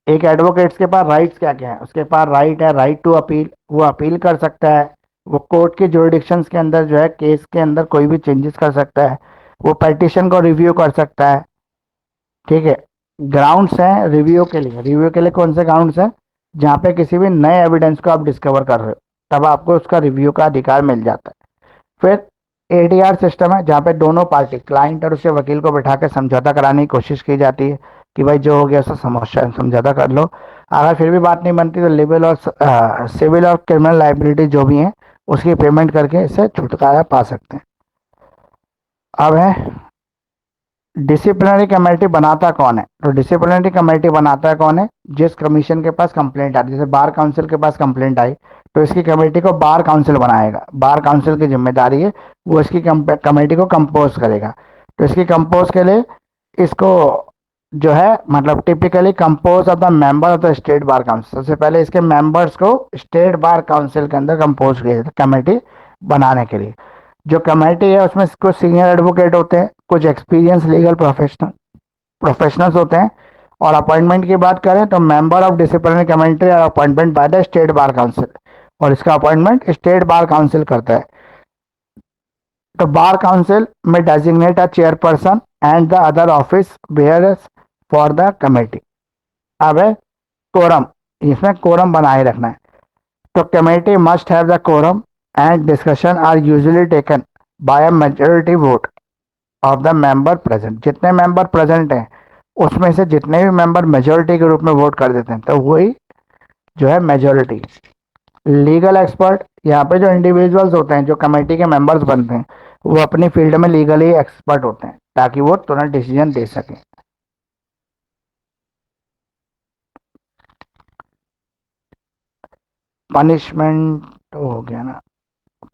Speaker 1: एक एडवोकेट्स के पास राइट्स क्या क्या है, उसके पास राइट है राइट टू अपील, वो अपील कर सकता है। वो कोर्ट के जुरिडिक्शंस के अंदर जो है केस के अंदर कोई भी चेंजेस कर सकता है। वो पेटिशन को रिव्यू कर सकता है। ठीक है, ग्राउंड्स हैं रिव्यू के लिए। रिव्यू के लिए कौन से ग्राउंड्स हैं? जहाँ पे किसी भी नए एविडेंस को आप डिस्कवर कर रहे हो, तब आपको उसका रिव्यू का अधिकार मिल जाता है। फिर एडीआर सिस्टम है, जहाँ पे दोनों पार्टी क्लाइंट और उसके वकील को बैठा के समझौता कराने की कोशिश की जाती है कि भाई जो हो गया उससे समस्या समझौता कर लो। अगर फिर भी बात नहीं बनती तो लिबल और सिविल और क्रिमिनल लाइबिलिटी जो भी हैं उसकी पेमेंट करके इससे छुटकारा पा सकते हैं। अब है डिसिप्लिनरी कमेटी बनाता कौन है। तो डिसिप्लिनरी कमेटी बनाता है कौन है, जिस कमीशन के पास कंप्लेंट आती है, जैसे बार काउंसिल के पास कंप्लेंट आई तो इसकी कमेटी को बार काउंसिल बनाएगा, बार काउंसिल की जिम्मेदारी है, वो इसकी कमेटी को कंपोज करेगा। तो इसकी कंपोज के लिए इसको जो है मतलब typically compose of the member of the state bar council, सबसे पहले इसके मेंबर्स को स्टेट बार काउंसिल के अंदर कंपोज किया जाता है कमेटी बनाने के लिए। जो कमेटी है उसमें कुछ सीनियर एडवोकेट होते हैं, कुछ एक्सपीरियंस लीगल प्रोफेशनल्स होते हैं। और अपॉइंटमेंट की बात करें तो मेंबर ऑफ डिसिप्लिनरी कमेटी और appointment by the state bar council, और इसका अपॉइंटमेंट स्टेट बार काउंसिल करता है। तो बार काउंसिल में designate a chairperson and the other office bearers for the committee. अब है कोरम, इसमें कोरम बनाए रखना है। तो committee must have the quorum and discussion are usually taken by a majority vote of the member present. जितने member present हैं उसमें से जितने भी मेंबर मेजोरिटी के रूप में वोट कर देते हैं तो वही जो है मेजोरिटी। लीगल एक्सपर्ट, यहाँ पे जो इंडिविजुअल्स होते हैं जो कमेटी के मेंबर्स बनते हैं वो अपनी फील्ड में लीगली एक्सपर्ट होते हैं ताकि वो तुरंत डिसीजन दे सकें। पनिशमेंट तो हो गया ना।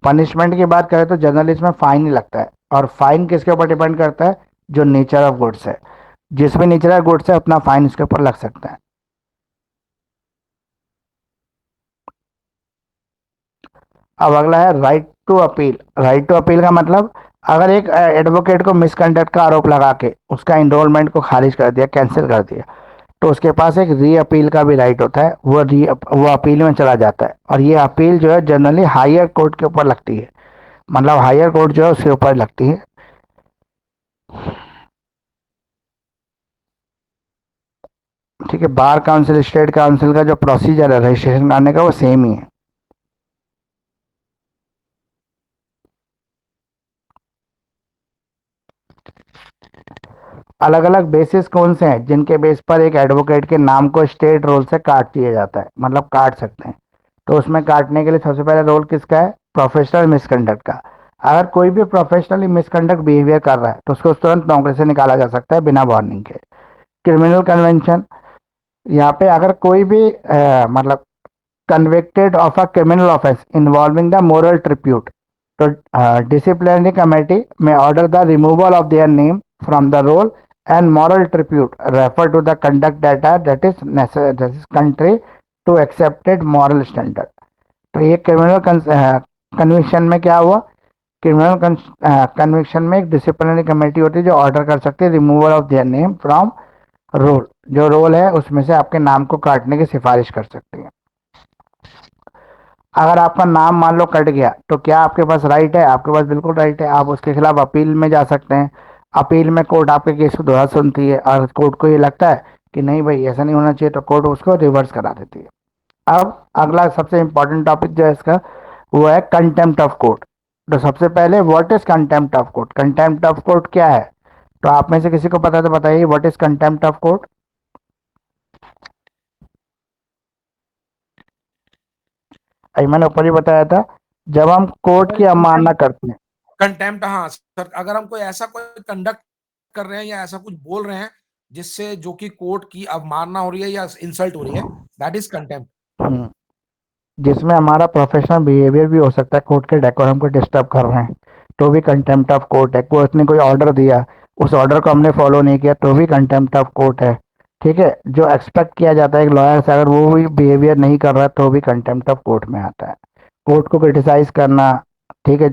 Speaker 1: पनिशमेंट की बात करें तो जनरली इसमें फाइन ही लगता है, और फाइन किसके ऊपर डिपेंड करता है, जो नेचर ऑफ गुड्स है। जिस भी नेचर ऑफ गुड्स है अपना फाइन उसके ऊपर लग सकता है। अब अगला है right to appeal. Right to appeal का मतलब, अगर एक एडवोकेट को मिसकंडक्ट का आरोप लगा के उसका इनरोलमेंट को खारिज कर दिया, कैंसिल कर दिया, तो उसके पास एक री अपील का भी राइट होता है। वो अपील में चला जाता है, और ये अपील जो है जनरली हायर कोर्ट के ऊपर लगती है, मतलब हायर कोर्ट जो है उसके ऊपर लगती है। ठीक है, बार काउंसिल स्टेट काउंसिल का जो प्रोसीजर है रजिस्ट्रेशन करने का वो सेम ही है। अलग अलग बेसिस कौन से हैं जिनके बेस पर एक एडवोकेट के नाम को स्टेट रोल से काट दिया जाता है, मतलब काट सकते हैं। तो उसमें काटने के लिए सबसे पहले रोल किसका है, प्रोफेशनल मिसकंडक्ट का। अगर कोई भी प्रोफेशनली मिसकंडक्ट बिहेवियर कर रहा है तो उसको तुरंत नौकरी से निकाला जा सकता है बिना वार्निंग के। क्रिमिनल कन्वेंशन, यहाँ पे अगर कोई भी मतलब convicted of a criminal offense involving the moral tribute. So, disciplinary committee may order the removal of their name from the roll, and moral tribute refer to the conduct that is necessary, that is contrary to accepted moral standard. तो ये criminal conviction में क्या हुआ, criminal conviction में एक disciplinary committee होती है जो ऑर्डर कर सकती है removal of their name from roll, जो रोल है उसमें से आपके नाम को काटने की सिफारिश कर सकती है। अगर आपका नाम मान लो कट गया तो क्या आपके पास राइट है, आपके पास बिल्कुल राइट है, आप उसके खिलाफ अपील में जा सकते हैं। अपील में कोर्ट आपके केस को दोबारा सुनती है, और कोर्ट को ये लगता है कि नहीं भाई ऐसा नहीं होना चाहिए तो कोर्ट उसको रिवर्स करा देती है। अब अगला सबसे इंपॉर्टेंट टॉपिक जो है इसका वो है कंटेम्प्ट ऑफ कोर्ट। तो सबसे पहले what is contempt of court, contempt of court क्या है। तो आप में से किसी को पता है तो बताइए what is contempt of court. अभी मैंने ऊपर ही बताया था, जब हम कोर्ट की अवमानना करते हैं।
Speaker 2: कंटेम्प्ट, हाँ सर, अगर हम कोई ऐसा कोई कंडक्ट कर रहे हैं या ऐसा कुछ बोल रहे हैं जिससे जो कि कोर्ट की अवमानना हो रही है या इंसल्ट हो रही है, दैट इज कंटेम्प्ट।
Speaker 1: जिसमें हमारा प्रोफेशनल बिहेवियर भी हो सकता है, कोर्ट के डेकोरम को डिस्टर्ब कर रहे हैं तो भी कंटेम्प्ट ऑफ कोर्ट है। कोर्ट ने कोई ऑर्डर दिया, उस ऑर्डर को हमने फॉलो नहीं किया तो भी कंटेम्प्ट ऑफ कोर्ट है। ठीक है, जो एक्सपेक्ट किया जाता है एक लॉयर से, अगर वो भी बिहेवियर नहीं कर रहा है तो भी कंटेम्प्ट ऑफ कोर्ट में आता है। कोर्ट को क्रिटिसाइज करना, ठीक है,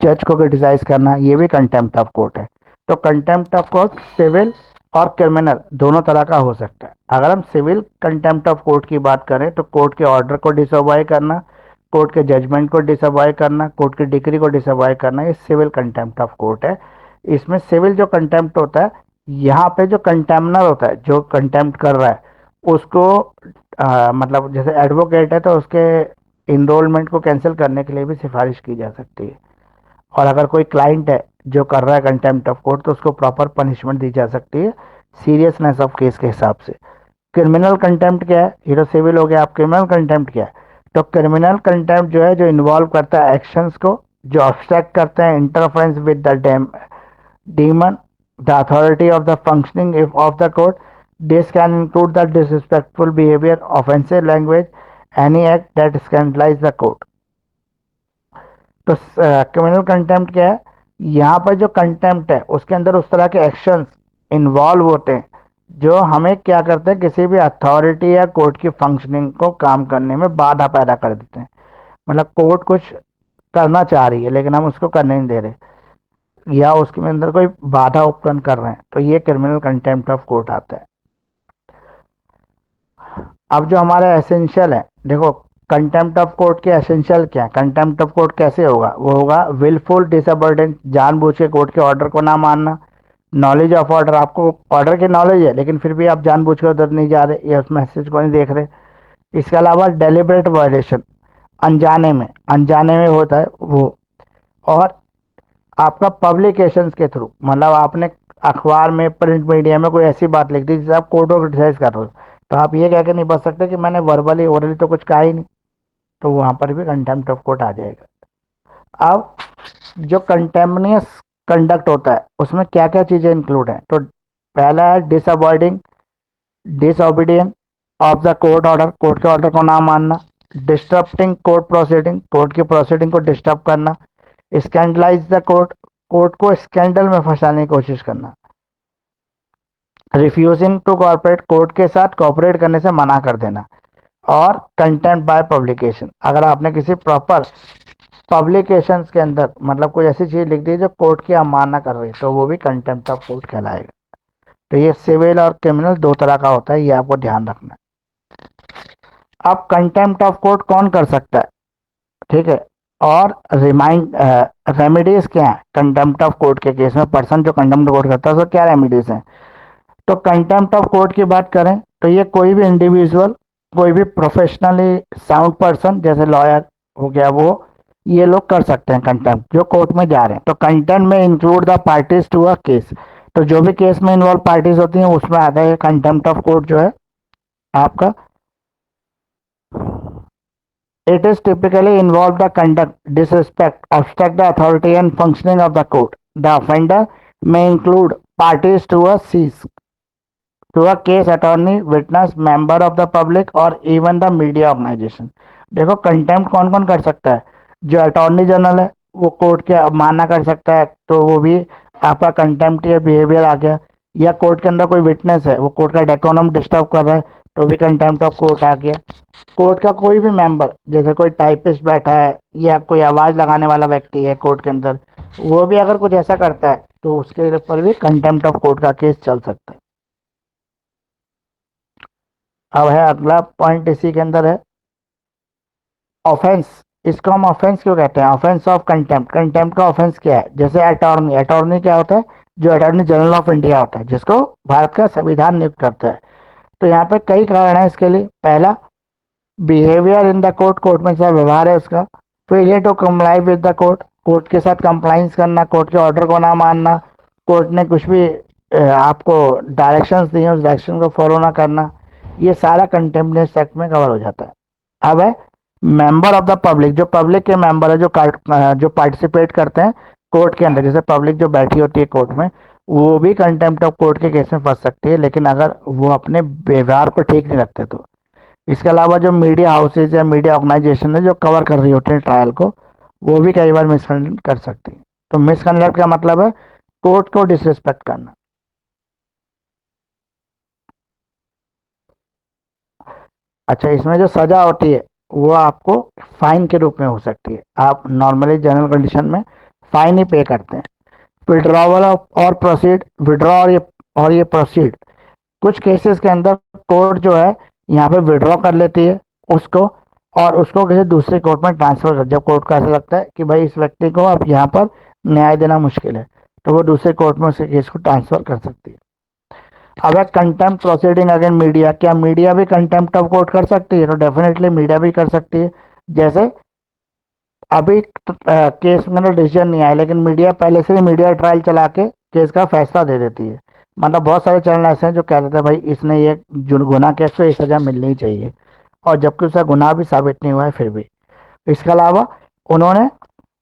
Speaker 1: जज को क्रिटिसाइज करना, ये भी कंटेम्प्ट ऑफ कोर्ट है। तो कंटेम्प्ट ऑफ कोर्ट सिविल और क्रिमिनल दोनों तरह का हो सकता है। अगर हम सिविल कंटेम्प्ट ऑफ कोर्ट की बात करें तो कोर्ट के ऑर्डर को डिसअवॉय करना, कोर्ट के जजमेंट को डिसअवॉय करना, कोर्ट की डिक्री को डिसअवॉय करना, ये सिविल कंटेम्प्ट ऑफ कोर्ट है। इसमें सिविल जो कंटेम्प्ट होता है, यहाँ पे जो कंटेम्नर होता है, जो कंटेम्प्ट कर रहा है उसको मतलब जैसे एडवोकेट है तो उसके इनरोलमेंट को कैंसिल करने के लिए भी सिफारिश की जा सकती है। और अगर कोई क्लाइंट है जो कर रहा है कंटेम्प्ट ऑफ कोर्ट तो उसको प्रॉपर पनिशमेंट दी जा सकती है सीरियसनेस ऑफ केस के हिसाब से। क्रिमिनल कंटेम्प्ट क्या है, ये तो सिविल हो गया, आप क्रिमिनल कंटेम्प्ट क्या है। तो क्रिमिनल कंटेम्प्ट जो है जो इन्वॉल्व करता है एक्शंस को जो ऑब्स्ट्रैक्ट करते हैं interference with the demon, the authority of the functioning of the court. This can include the disrespectful behavior, offensive language, any act that scandalize the court. तो क्रिमिनल कंटेम्प्ट क्या है? यहाँ पर जो कंटेम्प्ट है उसके अंदर उस तरह के एक्शंस इन्वॉल्व होते हैं जो हमें क्या करते हैं, किसी भी अथॉरिटी या कोर्ट की फंक्शनिंग को काम करने में बाधा पैदा कर देते हैं। मतलब कोर्ट कुछ करना चाह रही है लेकिन हम उसको करने नहीं दे रहे या उसके अंदर कोई बाधा उत्पन्न कर रहे हैं, तो ये क्रिमिनल कंटेम्प्ट ऑफ कोर्ट आता है। अब जो हमारा एसेंशियल है, देखो कंटेम्प्ट ऑफ कोर्ट के एसेंशियल क्या है? कंटेम्प्ट ऑफ कोर्ट कैसे होगा? वो होगा विलफुल डिसअबर्डेंस, जानबूझ के कोर्ट के ऑर्डर को ना मानना। नॉलेज ऑफ ऑर्डर, आपको ऑर्डर की नॉलेज है लेकिन फिर भी आप जानबूझ के उधर नहीं जा रहे या उस मैसेज को नहीं देख रहे। इसके अलावा डेलिबरेट वायलेशन, अनजाने में होता है वो। और आपका पब्लिकेशंस के थ्रू, मतलब आपने अखबार में, प्रिंट मीडिया में कोई ऐसी बात लिख दी जिसे आप कोर्ट को क्रिटिसाइज कर रहे हो, तो आप ये कह के नहीं बच सकते कि मैंने वर्बली ओरली तो कुछ कहा ही नहीं, तो वहां पर भी कंटेम्प्ट ऑफ कोर्ट आ जाएगा। अब जो कंटेम्पनियस कंडक्ट होता है उसमें क्या क्या चीजें इंक्लूड हैं? तो पहला है disavoiding, disobedience of the court order, court के ऑर्डर को ना मानना। डिस्टर्बिंग कोर्ट प्रोसीडिंग, कोर्ट की प्रोसीडिंग को डिस्टर्ब करना। स्कैंडलाइज द कोर्ट, कोर्ट को स्कैंडल में फंसाने की कोशिश करना। रिफ्यूजिंग टू कॉर्पोरेट, कोर्ट के साथ कॉपरेट करने से मना कर देना। और कंटेम्प्ट बाय पब्लिकेशन, अगर आपने किसी प्रॉपर पब्लिकेशन के अंदर मतलब कोई ऐसी चीज लिख दी जो कोर्ट की अवमानना कर रही है, तो वो भी कंटेम्प्ट ऑफ कोर्ट कहलाएगा। तो ये सिविल और क्रिमिनल दो तरह का होता है, ये आपको ध्यान रखना है। अब कंटेम्प्ट ऑफ कोर्ट कौन कर सकता है, ठीक है? और रिमाइंड रेमेडीज क्या है कंटेम्प्ट ऑफ कोर्ट के केस में? पर्सन जो कंटेम्प्ट कोर्ट करता है उसको क्या रेमेडीज हैं? तो कंटेम्प्ट ऑफ कोर्ट की बात करें तो ये कोई भी इंडिविजुअल, कोई भी प्रोफेशनली साउंड पर्सन जैसे लॉयर हो गया वो, ये लोग कर सकते हैं कंटेम्प्ट जो कोर्ट में जा रहे हैं। तो कंटेम्प्ट में include the parties to a case, तो जो भी केस में इन्वॉल्व पार्टीज होती हैं उसमें आता है कंटेम्प्ट ऑफ कोर्ट जो है आपका। It is typically involve the conduct, disrespect, obstruct the authority and functioning of the court. The offender may include parties to a cease, to a case, attorney, witness, member of the public or even the media organization. देखो contempt कौन कौन कर सकता है? जो attorney general है वो court के अवमानना कर सकता है, तो वो भी आपका कंटेम्प्ट या बिहेवियर आ गया। या कोर्ट के अंदर कोई विटनेस है वो कोर्ट का डेकोरम डिस्टर्ब कर रहा है, तो भी कंटेम्प्ट ऑफ कोर्ट आ गया। कोर्ट का कोई भी मेंबर, जैसे कोई टाइपिस्ट बैठा है या कोई आवाज लगाने वाला व्यक्ति है कोर्ट के अंदर, वो भी अगर कुछ ऐसा करता है तो उसके ऊपर भी कंटेम्प्ट ऑफ कोर्ट का केस चल सकता है। अब है अगला पॉइंट इसी के अंदर है ऑफेंस। इसको हम ऑफेंस क्यों कहते हैं? ऑफेंस ऑफ कंटेम्प्ट, कंटेम्प्ट का ऑफेंस क्या है? जैसे अटॉर्नी, अटॉर्नी क्या होता है? जो अटॉर्नी जनरल ऑफ इंडिया होता है जिसको भारत का संविधान नियुक्त करता है। तो यहाँ पे कई कारण है इसके लिए। पहला, behaviour in the court, court में क्या व्यवहार है उसका। Failure to comply with the court, court के साथ कंप्लाइंस करना, कोर्ट के ऑर्डर को ना मानना, कोर्ट ने कुछ भी आपको डायरेक्शंस दिए उस डायरेक्शन को फॉलो ना करना, ये सारा कंटेम्प्ट एक्ट में कवर हो जाता है। अब है मेंबर ऑफ द पब्लिक, जो पब्लिक के मेंबर है जो पार्टिसिपेट करते हैं कोर्ट के अंदर, जैसे पब्लिक जो बैठी होती है कोर्ट में, वो भी कंटेम्प्ट ऑफ कोर्ट के केस में फंस सकती है, लेकिन अगर वो अपने व्यवहार को ठीक नहीं रखते तो। इसके अलावा जो मीडिया हाउसेज या मीडिया ऑर्गेनाइजेशन है जो कवर कर रही होती है ट्रायल को, वो भी कई बार मिसकंडक्ट कर सकती है। तो मिसकंडक्ट का मतलब है कोर्ट को डिसरिस्पेक्ट करना। अच्छा, इसमें जो सजा होती है वो आपको फाइन के रूप में हो सकती है। आप नॉर्मली जनरल कंडीशन में फाइन ही पे करते हैं। विड्रॉवल और प्रोसीड, विड्रॉ और ये प्रोसीड, कुछ केसेस के अंदर कोर्ट जो है यहाँ पे विड्रॉ कर लेती है उसको और उसको किसी दूसरे कोर्ट में ट्रांसफर कर, जब कोर्ट को ऐसा लगता है कि भाई इस व्यक्ति को अब यहाँ पर न्याय देना मुश्किल है, तो वो दूसरे कोर्ट में उसके केस को ट्रांसफर कर सकती है। अब है कंटेम्प्ट प्रोसीडिंग अगेन मीडिया, क्या मीडिया भी कंटेम्प्ट ऑफ कोर्ट कर सकती है? तो डेफिनेटली मीडिया भी कर सकती है। जैसे अभी केस में डिसीजन नहीं आया लेकिन मीडिया पहले से ही मीडिया ट्रायल चला के केस का फैसला दे देती है। मतलब बहुत सारे चैनल ऐसे हैं जो कह देते हैं भाई इसने ये गुनाह किया तो ये सजा मिलनी ही चाहिए, और जबकि उसका गुनाह भी साबित नहीं हुआ है फिर भी। इसके अलावा उन्होंने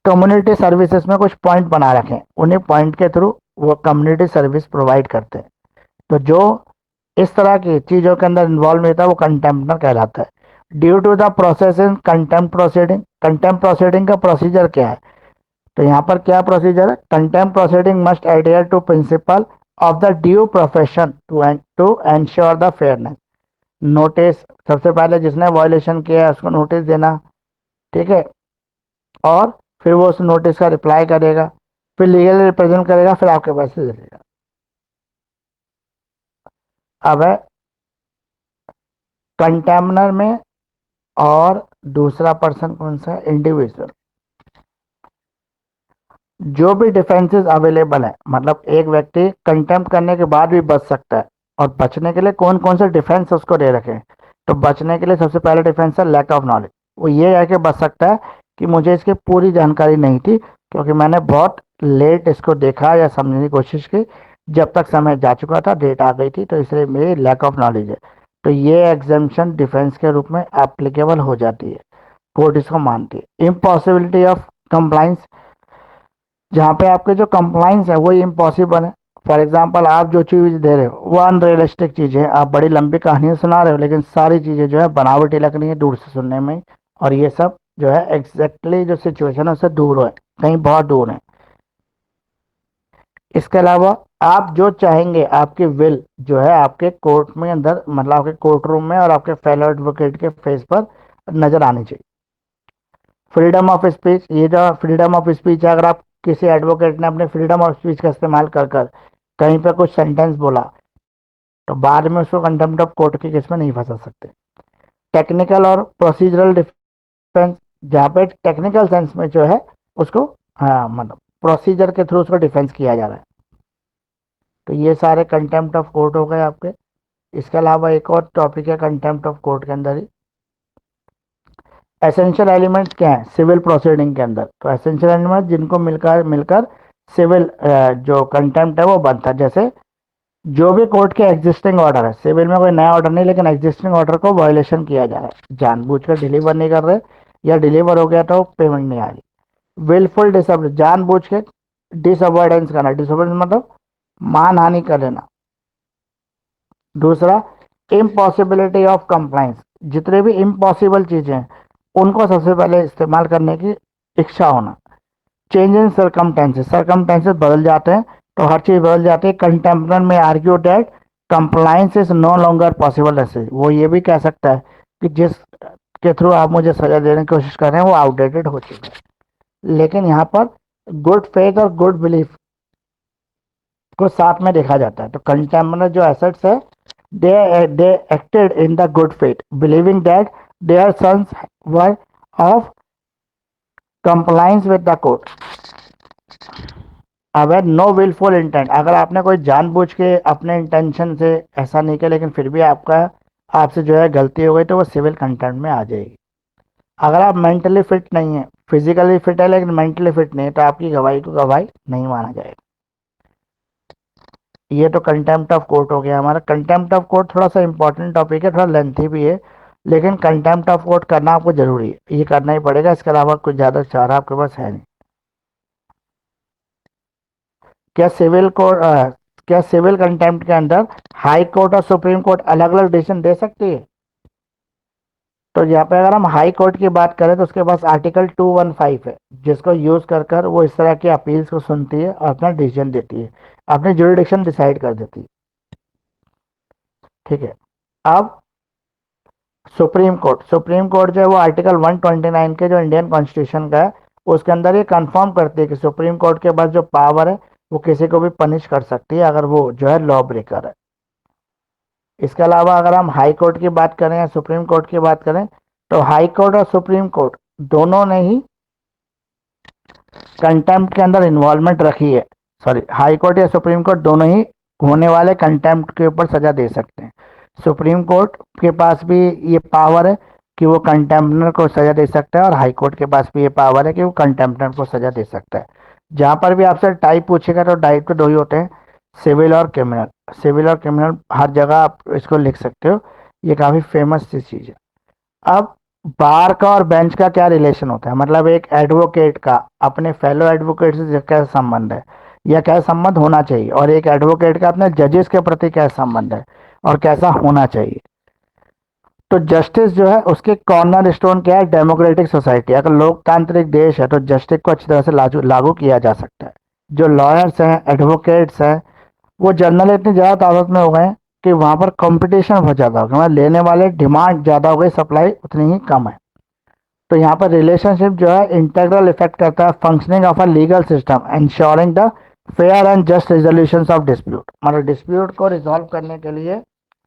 Speaker 1: कम्युनिटी सर्विसेज में कुछ पॉइंट बना रखे हैं, उन्हीं पॉइंट के थ्रू वो कम्युनिटी सर्विस प्रोवाइड करते हैं। तो जो इस तरह की चीज़ों के अंदर इन्वॉल्व होता है वो कंटेम्प्टर कहलाता है। Due to the process in contempt proceeding, contempt proceeding का प्रोसीजर क्या है? तो यहाँ पर क्या प्रोसीजर है? Contempt proceeding must adhere to principle of the due profession to ensure the fairness. Notice, सबसे पहले जिसने वायलेशन किया है उसको नोटिस देना, ठीक है, और फिर वो उस नोटिस का रिप्लाई करेगा, फिर लीगल रिप्रेजेंट करेगा, फिर आपके पास से देगा। अब है कंटेमनर में और दूसरा पर्सन कौन सा? इंडिविजुअल। जो भी डिफेंसेस अवेलेबल है, मतलब एक व्यक्ति कंटेम्प्ट करने के बाद भी बच सकता है, और बचने के लिए कौन कौन से डिफेंस उसको दे रखे हैं? तो बचने के लिए सबसे पहला डिफेंस है लैक ऑफ नॉलेज। वो ये है कि बच सकता है कि मुझे इसकी पूरी जानकारी नहीं थी, क्योंकि मैंने बहुत लेट इसको देखा या समझने की कोशिश की, जब तक समय जा चुका था, डेट आ गई थी, तो इसलिए मेरी लैक ऑफ नॉलेज है। तो ये एग्जाम्पशन डिफेंस के रूप में एप्लीकेबल हो जाती है, कोर्ट इसको मानती है। इम्पॉसिबिलिटी ऑफ कंप्लाइंस, जहाँ पे आपके जो कंप्लाइंस है वो इम्पॉसिबल है। फॉर एग्जाम्पल, आप जो चीज़ दे रहे हो वो अनरियलिस्टिक चीज़ें हैं, आप बड़ी लंबी कहानियाँ सुना रहे हो, लेकिन सारी चीज़ें जो है बनावटी लग रही है दूर से सुनने में, और ये सब जो है एग्जैक्टली जो सिचुएशन है उससे दूर है, कहीं बहुत दूर है। इसके अलावा आप जो चाहेंगे, आपकी विल जो है आपके कोर्ट में अंदर, मतलब आपके कोर्ट रूम में और आपके फेलो एडवोकेट के फेस पर नजर आनी चाहिए। फ्रीडम ऑफ स्पीच, ये जो फ्रीडम ऑफ स्पीच है, अगर आप किसी एडवोकेट ने अपने फ्रीडम ऑफ स्पीच का इस्तेमाल कर कर कहीं पे कुछ सेंटेंस बोला, तो बाद में उसको कंटेम्प्ट ऑफ कोर्ट के केस में नहीं फंसा सकते। टेक्निकल और प्रोसीजरल डिफेंस, जहाँ पे टेक्निकल सेंस में जो है उसको, हाँ मतलब प्रोसीजर के थ्रू उसको डिफेंस किया जा रहा है। तो ये सारे कंटेम्प्ट ऑफ कोर्ट हो गए आपके। इसके अलावा एक और टॉपिक है कंटेम्प्ट ऑफ कोर्ट के अंदर ही, एसेंशियल एलिमेंट्स क्या है सिविल प्रोसीडिंग के अंदर? तो एसेंशियल एलिमेंट जिनको मिलकर मिलकर सिविल जो कंटेम्प्ट है वो बनता है। जैसे जो भी कोर्ट के एग्जिस्टिंग ऑर्डर है, सिविल में कोई नया ऑर्डर नहीं, लेकिन एग्जिस्टिंग ऑर्डर को वायोलेशन किया जा रहा है, जानबूझकर डिलीवर नहीं कर रहे, या डिलीवर हो गया तो पेमेंट नहीं आ रही। विलफुल डिसअवॉइडेंस, जानबूझ के डिसअवॉइडेंस करना, डिसअवॉइडेंस मतलब मान हानि कर लेना। दूसरा, इम्पॉसिबिलिटी ऑफ कंप्लाइंस, जितने भी इम्पॉसिबल चीजें हैं उनको सबसे पहले इस्तेमाल करने की इच्छा होना। चेंज इन सरकमटेंसेस, सरकमटेंसेस बदल जाते हैं, तो हर चीज बदल जाती है। कंटेम्परर में argue that compliance is no longer possible, ऐसे वो ये भी कह सकता है कि जिस के थ्रू आप मुझे सजा देने की कोशिश कर रहे हैं वो आउटडेटेड हो चुका है। लेकिन यहाँ पर गुड फेथ और गुड बिलीफ को साथ में देखा जाता है। तो कंटेम्परर जो एसेट्स है, they acted in the good faith, believing that their sons were of compliance with the court। अब है नो विलफुल इंटेंट, अगर आपने कोई जानबूझ के अपने इंटेंशन से ऐसा नहीं किया, लेकिन फिर भी आपका आपसे जो है गलती हो गई, तो वो सिविल कंटेम्प्ट में आ जाएगी। अगर आप मेंटली फिट नहीं है, फिजिकली फिट है लेकिन मेंटली फिट नहीं है, तो आपकी गवाही को गवाही नहीं माना जाएगा। ये तो कंटेम्प्ट ऑफ कोर्ट हो गया हमारा। कंटेम्प्ट ऑफ कोर्ट थोड़ा सा इंपॉर्टेंट टॉपिक है, थोड़ा लेंथी भी है, लेकिन कंटेम्प्ट ऑफ कोर्ट करना आपको जरूरी है, ये करना ही पड़ेगा, इसके अलावा कुछ ज़्यादा चारा आपके पास है नहीं। क्या सिविल कोर्ट क्या सिविल कंटेम्प्ट के अंदर हाई कोर्ट और सुप्रीम कोर्ट अलग अलग डिसीजन दे सकती है? तो यहाँ पे अगर हम हाई कोर्ट की बात करें तो उसके पास आर्टिकल 215 है, जिसको यूज कर कर वो इस तरह की अपील्स को सुनती है और अपना डिसीजन देती है, अपनी जुरिडिक्शन डिसाइड कर देती है। ठीक है। अब सुप्रीम कोर्ट जो है वो आर्टिकल 129 के जो इंडियन कॉन्स्टिट्यूशन का है, उसके अंदर ये कंफर्म करती है कि सुप्रीम कोर्ट के पास जो पावर है वो किसी को भी पनिश कर सकती है अगर वो जो है लॉ ब्रेकर है। इसके अलावा अगर हम हाई कोर्ट की बात करें या सुप्रीम कोर्ट की बात करें, तो हाई कोर्ट और सुप्रीम कोर्ट दोनों ने ही कंटेम्प्ट के अंदर इन्वॉल्वमेंट रखी है। सॉरी, हाई कोर्ट या सुप्रीम कोर्ट दोनों ही होने वाले कंटेम्प्ट के ऊपर सजा दे सकते हैं। सुप्रीम कोर्ट के पास भी ये पावर है कि वो कंटेम्पनर को सजा दे सकता है, और हाई कोर्ट के पास भी ये पावर है कि वो कंटेम्पनर को सजा दे सकता है। जहां पर भी आपसे टाइप पूछेगा तो टाइप तो दो ही होते हैं, सिविल और क्रिमिनल। सिविल और क्रिमिनल हर जगह आप इसको लिख सकते हो, ये काफ़ी फेमस सी चीज़ है। अब बार का और बेंच का क्या रिलेशन होता है, मतलब एक एडवोकेट का अपने फेलो एडवोकेट से क्या संबंध है या क्या संबंध होना चाहिए, और एक एडवोकेट का अपने जजेस के प्रति क्या संबंध है और कैसा होना चाहिए। तो जस्टिस जो है उसके कॉर्नर स्टोन क्या है, डेमोक्रेटिक सोसाइटी। अगर लोकतांत्रिक देश है तो जस्टिस को अच्छी तरह से लागू लागू किया जा सकता है। जो लॉयर्स हैं, एडवोकेट्स हैं, वो जनरल इतनी ज़्यादा तादाद में हो गए हैं कि वहाँ पर कंपटीशन बहुत ज़्यादा हो गया, मतलब लेने वाले डिमांड ज़्यादा हो गई, सप्लाई उतनी ही कम है। तो यहाँ पर रिलेशनशिप जो है इंटेग्रल इफेक्ट करता है functioning of a legal system ensuring the fair and just resolution of dispute, मतलब डिस्प्यूट को रिजॉल्व करने के लिए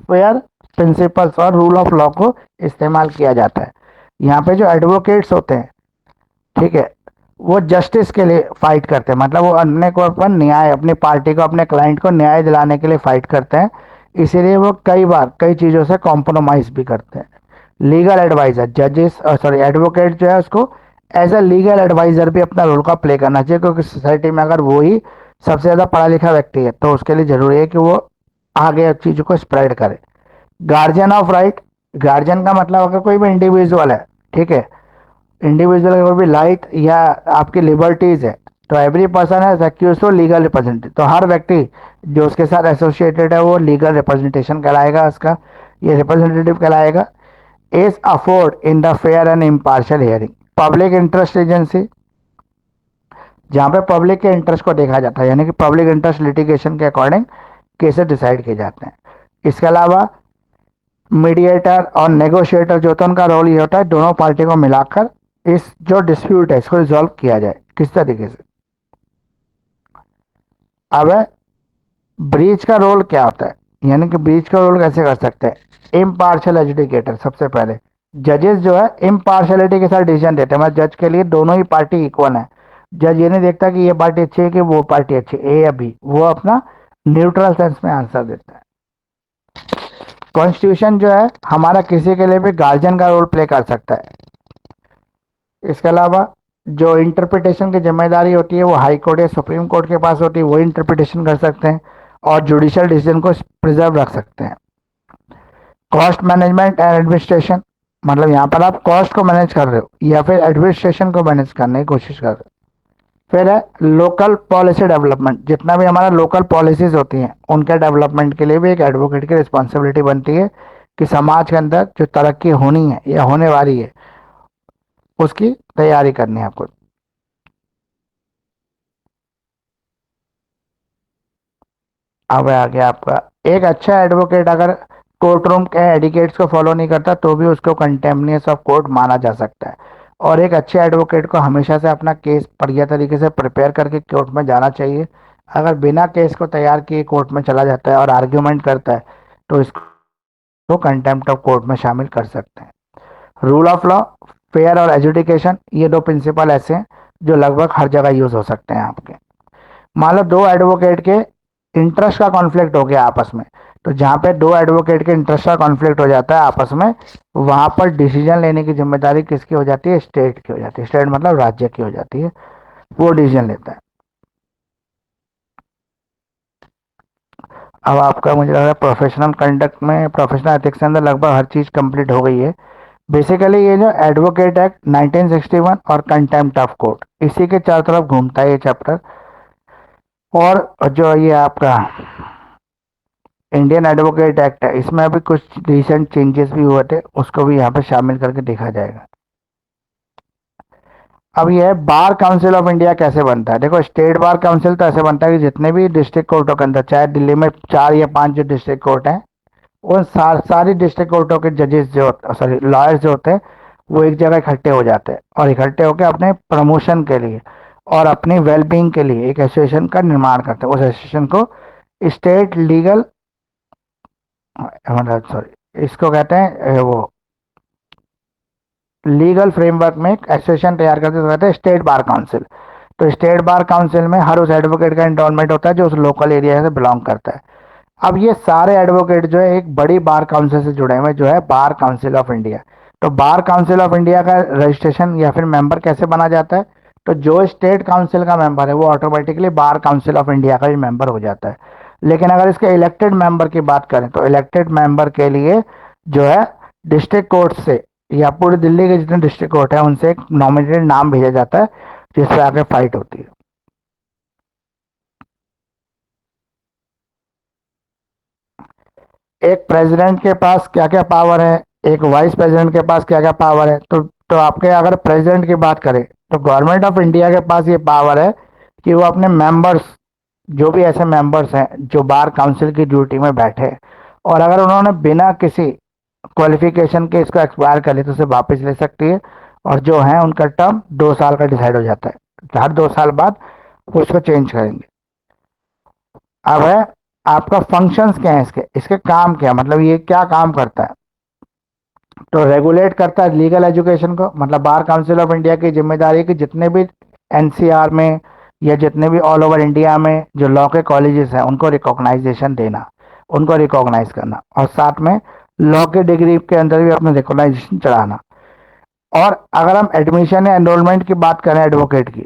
Speaker 1: फेयर प्रिंसिपल्स और रूल ऑफ लॉ को इस्तेमाल किया जाता है। यहाँ पे जो एडवोकेट्स होते हैं, ठीक है, वो जस्टिस के लिए फाइट करते हैं, मतलब वो अन्य को अपन न्याय, अपनी पार्टी को, अपने क्लाइंट को न्याय दिलाने के लिए फाइट करते हैं। इसीलिए वो कई बार कई चीज़ों से कॉम्प्रोमाइज भी करते हैं। लीगल एडवाइजर, जजेस सॉरी एडवोकेट जो है उसको एज अ लीगल एडवाइजर भी अपना रोल का प्ले करना चाहिए, क्योंकि सोसाइटी में अगर वो ही सबसे ज़्यादा पढ़ा लिखा व्यक्ति है तो उसके लिए ज़रूरी है कि वो आगे चीज़ों को स्प्रेड करे। गार्जियन ऑफ राइट, गार्जियन का मतलब अगर कोई भी इंडिविजुअल है, ठीक है, इंडिविजुअल कोई भी लाइट या आपकी लिबर्टीज है, तो एवरी पर्सन है एक्यूज टू लीगल रिप्रेजेंटेटिव, तो हर व्यक्ति जो उसके साथ एसोसिएटेड है वो लीगल रिप्रेजेंटेशन कहलाएगा, उसका ये रिप्रेजेंटेटिव कहलाएगा। Is afford in the fair and impartial hearing. Public interest agency, जहाँ पे पब्लिक के इंटरेस्ट को देखा जाता है, यानी कि पब्लिक इंटरेस्ट लिटिगेशन के अकॉर्डिंग केसेस डिसाइड किए जाते हैं। इसके अलावा मीडिएटर और नेगोशिएटर जो होता है उनका रोल ये होता है दोनों पार्टी को मिलाकर इस जो डिस्प्यूट है इसको रिजॉल्व किया जाए किस तरीके से। अब ब्रीच का रोल क्या होता है, यानी कि ब्रीच का रोल कैसे कर सकते हैं। इम्पार्शियल एजुडिकेटर, सबसे पहले जजेस जो है इम्पार्शलिटी के साथ डिसीजन देते हैं, मतलब जज के लिए दोनों ही पार्टी इक्वल है। जज ये नहीं देखता कि ये पार्टी अच्छी है कि वो पार्टी अच्छी है, ए या बी, वो अपना न्यूट्रल सेंस में आंसर देता है। कॉन्स्टिट्यूशन जो है हमारा किसी के लिए भी गार्जियन का रोल प्ले कर सकता है। इसके अलावा जो इंटरप्रिटेशन की जिम्मेदारी होती है वो हाई कोर्ट या सुप्रीम कोर्ट के पास होती है, वो इंटरप्रिटेशन कर सकते हैं और जुडिशियल डिसीजन को प्रिजर्व रख सकते हैं। कॉस्ट मैनेजमेंट एंड एडमिनिस्ट्रेशन, मतलब यहाँ पर आप कॉस्ट को मैनेज कर रहे हो या फिर एडमिनिस्ट्रेशन को मैनेज करने की कोशिश कर रहे हो। फिर है लोकल पॉलिसी डेवलपमेंट, जितना भी हमारा लोकल पॉलिसीज होती हैं उनके डेवलपमेंट के लिए भी एक एडवोकेट की रिस्पॉन्सिबिलिटी बनती है कि समाज के अंदर जो तरक्की होनी है या होने वाली है उसकी तैयारी करनी है आपको। अब आ गया आपका एक अच्छा एडवोकेट अगर कोर्ट रूम के एडिकेट्स को फॉलो नहीं करता तो भी उसको कंटेम्पनियस ऑफ कोर्ट माना जा सकता है। और एक अच्छे एडवोकेट को हमेशा से अपना केस बढ़िया तरीके से प्रिपेयर करके कोर्ट में जाना चाहिए। अगर बिना केस को तैयार किए कोर्ट में चला जाता है और आर्ग्यूमेंट करता है तो इसको कंटेम्प्ट ऑफ कोर्ट में शामिल कर सकते हैं। रूल ऑफ लॉ, फेयर और एजुडिकेशन, ये दो प्रिंसिपल ऐसे हैं जो लगभग हर जगह यूज हो सकते हैं आपके। मान लो दो एडवोकेट के इंटरेस्ट का कॉन्फ्लिक्ट हो गया आपस में, तो जहां पे दो एडवोकेट के इंटरेस्ट का कॉन्फ्लिक्ट हो जाता है आपस में, वहां पर डिसीजन लेने की जिम्मेदारी किसकी हो जाती है, स्टेट की हो जाती है। स्टेट मतलब राज्य की हो जाती है, वो डिसीजन लेता है। अब आपका मुझे लग रहा है प्रोफेशनल कंडक्ट में, प्रोफेशनल एथिक्स के अंदर लगभग हर चीज कंप्लीट हो गई है। बेसिकली ये जो एडवोकेट एक्ट 1961 और कंटेम्प्ट ऑफ कोर्ट, इसी के चारों तरफ घूमता है ये चैप्टर। और जो ये आपका इंडियन एडवोकेट एक्ट है इसमें अभी कुछ रिसेंट चेंजेस भी हुए थे, उसको भी यहाँ पे शामिल करके देखा जाएगा। अब ये है बार काउंसिल ऑफ इंडिया कैसे बनता है। देखो स्टेट बार काउंसिल तो ऐसे बनता है कि जितने भी डिस्ट्रिक्ट कोर्टों के अंदर, चाहे दिल्ली में 4 या 5 जो डिस्ट्रिक्ट कोर्ट हैं, उन सारी डिस्ट्रिक्ट कोर्टों के जजेस जो सॉरी लॉयर्स जो होते हैं वो एक जगह इकट्ठे हो जाते हैं और इकट्ठे होकर अपने प्रमोशन के लिए और अपनी वेलबींग के लिए एक एसोसिएशन का निर्माण करते हैं। उस एसोसिएशन को स्टेट लीगल, मतलब सॉरी इसको कहते हैं वो लीगल फ्रेमवर्क में एक एसोसिएशन तैयार करते तो कहते हैं स्टेट बार काउंसिल। तो स्टेट बार काउंसिल में हर उस एडवोकेट का एनरोलमेंट होता है जो उस लोकल एरिया से बिलोंग करता है। अब ये सारे एडवोकेट जो है एक बड़ी बार काउंसिल से जुड़े हुए जो है बार काउंसिल ऑफ इंडिया। तो बार काउंसिल ऑफ इंडिया का रजिस्ट्रेशन या फिर मेंबर कैसे बना जाता है, तो जो स्टेट काउंसिल का मेंबर है वो automatically bar council of India का भी मेंबर हो जाता है। लेकिन अगर इसके इलेक्टेड मेंबर की बात करें तो इलेक्टेड मेंबर के लिए जो है डिस्ट्रिक्ट कोर्ट से या पूरी दिल्ली के जितने डिस्ट्रिक्ट कोर्ट है उनसे एक नॉमिनेटेड नाम भेजा जाता है जिस पे आके फाइट होती है। एक प्रेसिडेंट के पास क्या क्या पावर है, एक वाइस प्रेसिडेंट के पास क्या क्या पावर है, तो आपके अगर प्रेसिडेंट की बात करें तो गवर्नमेंट ऑफ इंडिया के पास ये पावर है कि वो अपने मेंबर्स, जो भी ऐसे मेंबर्स हैं जो बार काउंसिल की ड्यूटी में बैठे, और अगर उन्होंने बिना किसी क्वालिफिकेशन के इसको एक्सपायर कर लिया तो उसे वापस ले सकती है। और जो है उनका टर्म 2 साल का डिसाइड हो जाता है, हर 2 साल बाद वो उसको चेंज करेंगे। अब है आपका फंक्शंस क्या है, इसके इसके काम क्या, मतलब ये क्या काम करता है। तो रेगुलेट करता है लीगल एजुकेशन को, मतलब बार काउंसिल ऑफ इंडिया की जिम्मेदारी है कि जितने भी एनसीआर में या जितने भी ऑल ओवर इंडिया में जो लॉ के कॉलेजेस हैं उनको रिकॉग्नाइजेशन देना, उनको रिकॉग्नाइज करना, और साथ में लॉ के डिग्री के अंदर भी अपना रिकॉग्नाइजेशन चढ़ाना। और अगर हम एडमिशन या एनरोलमेंट की बात करें एडवोकेट की,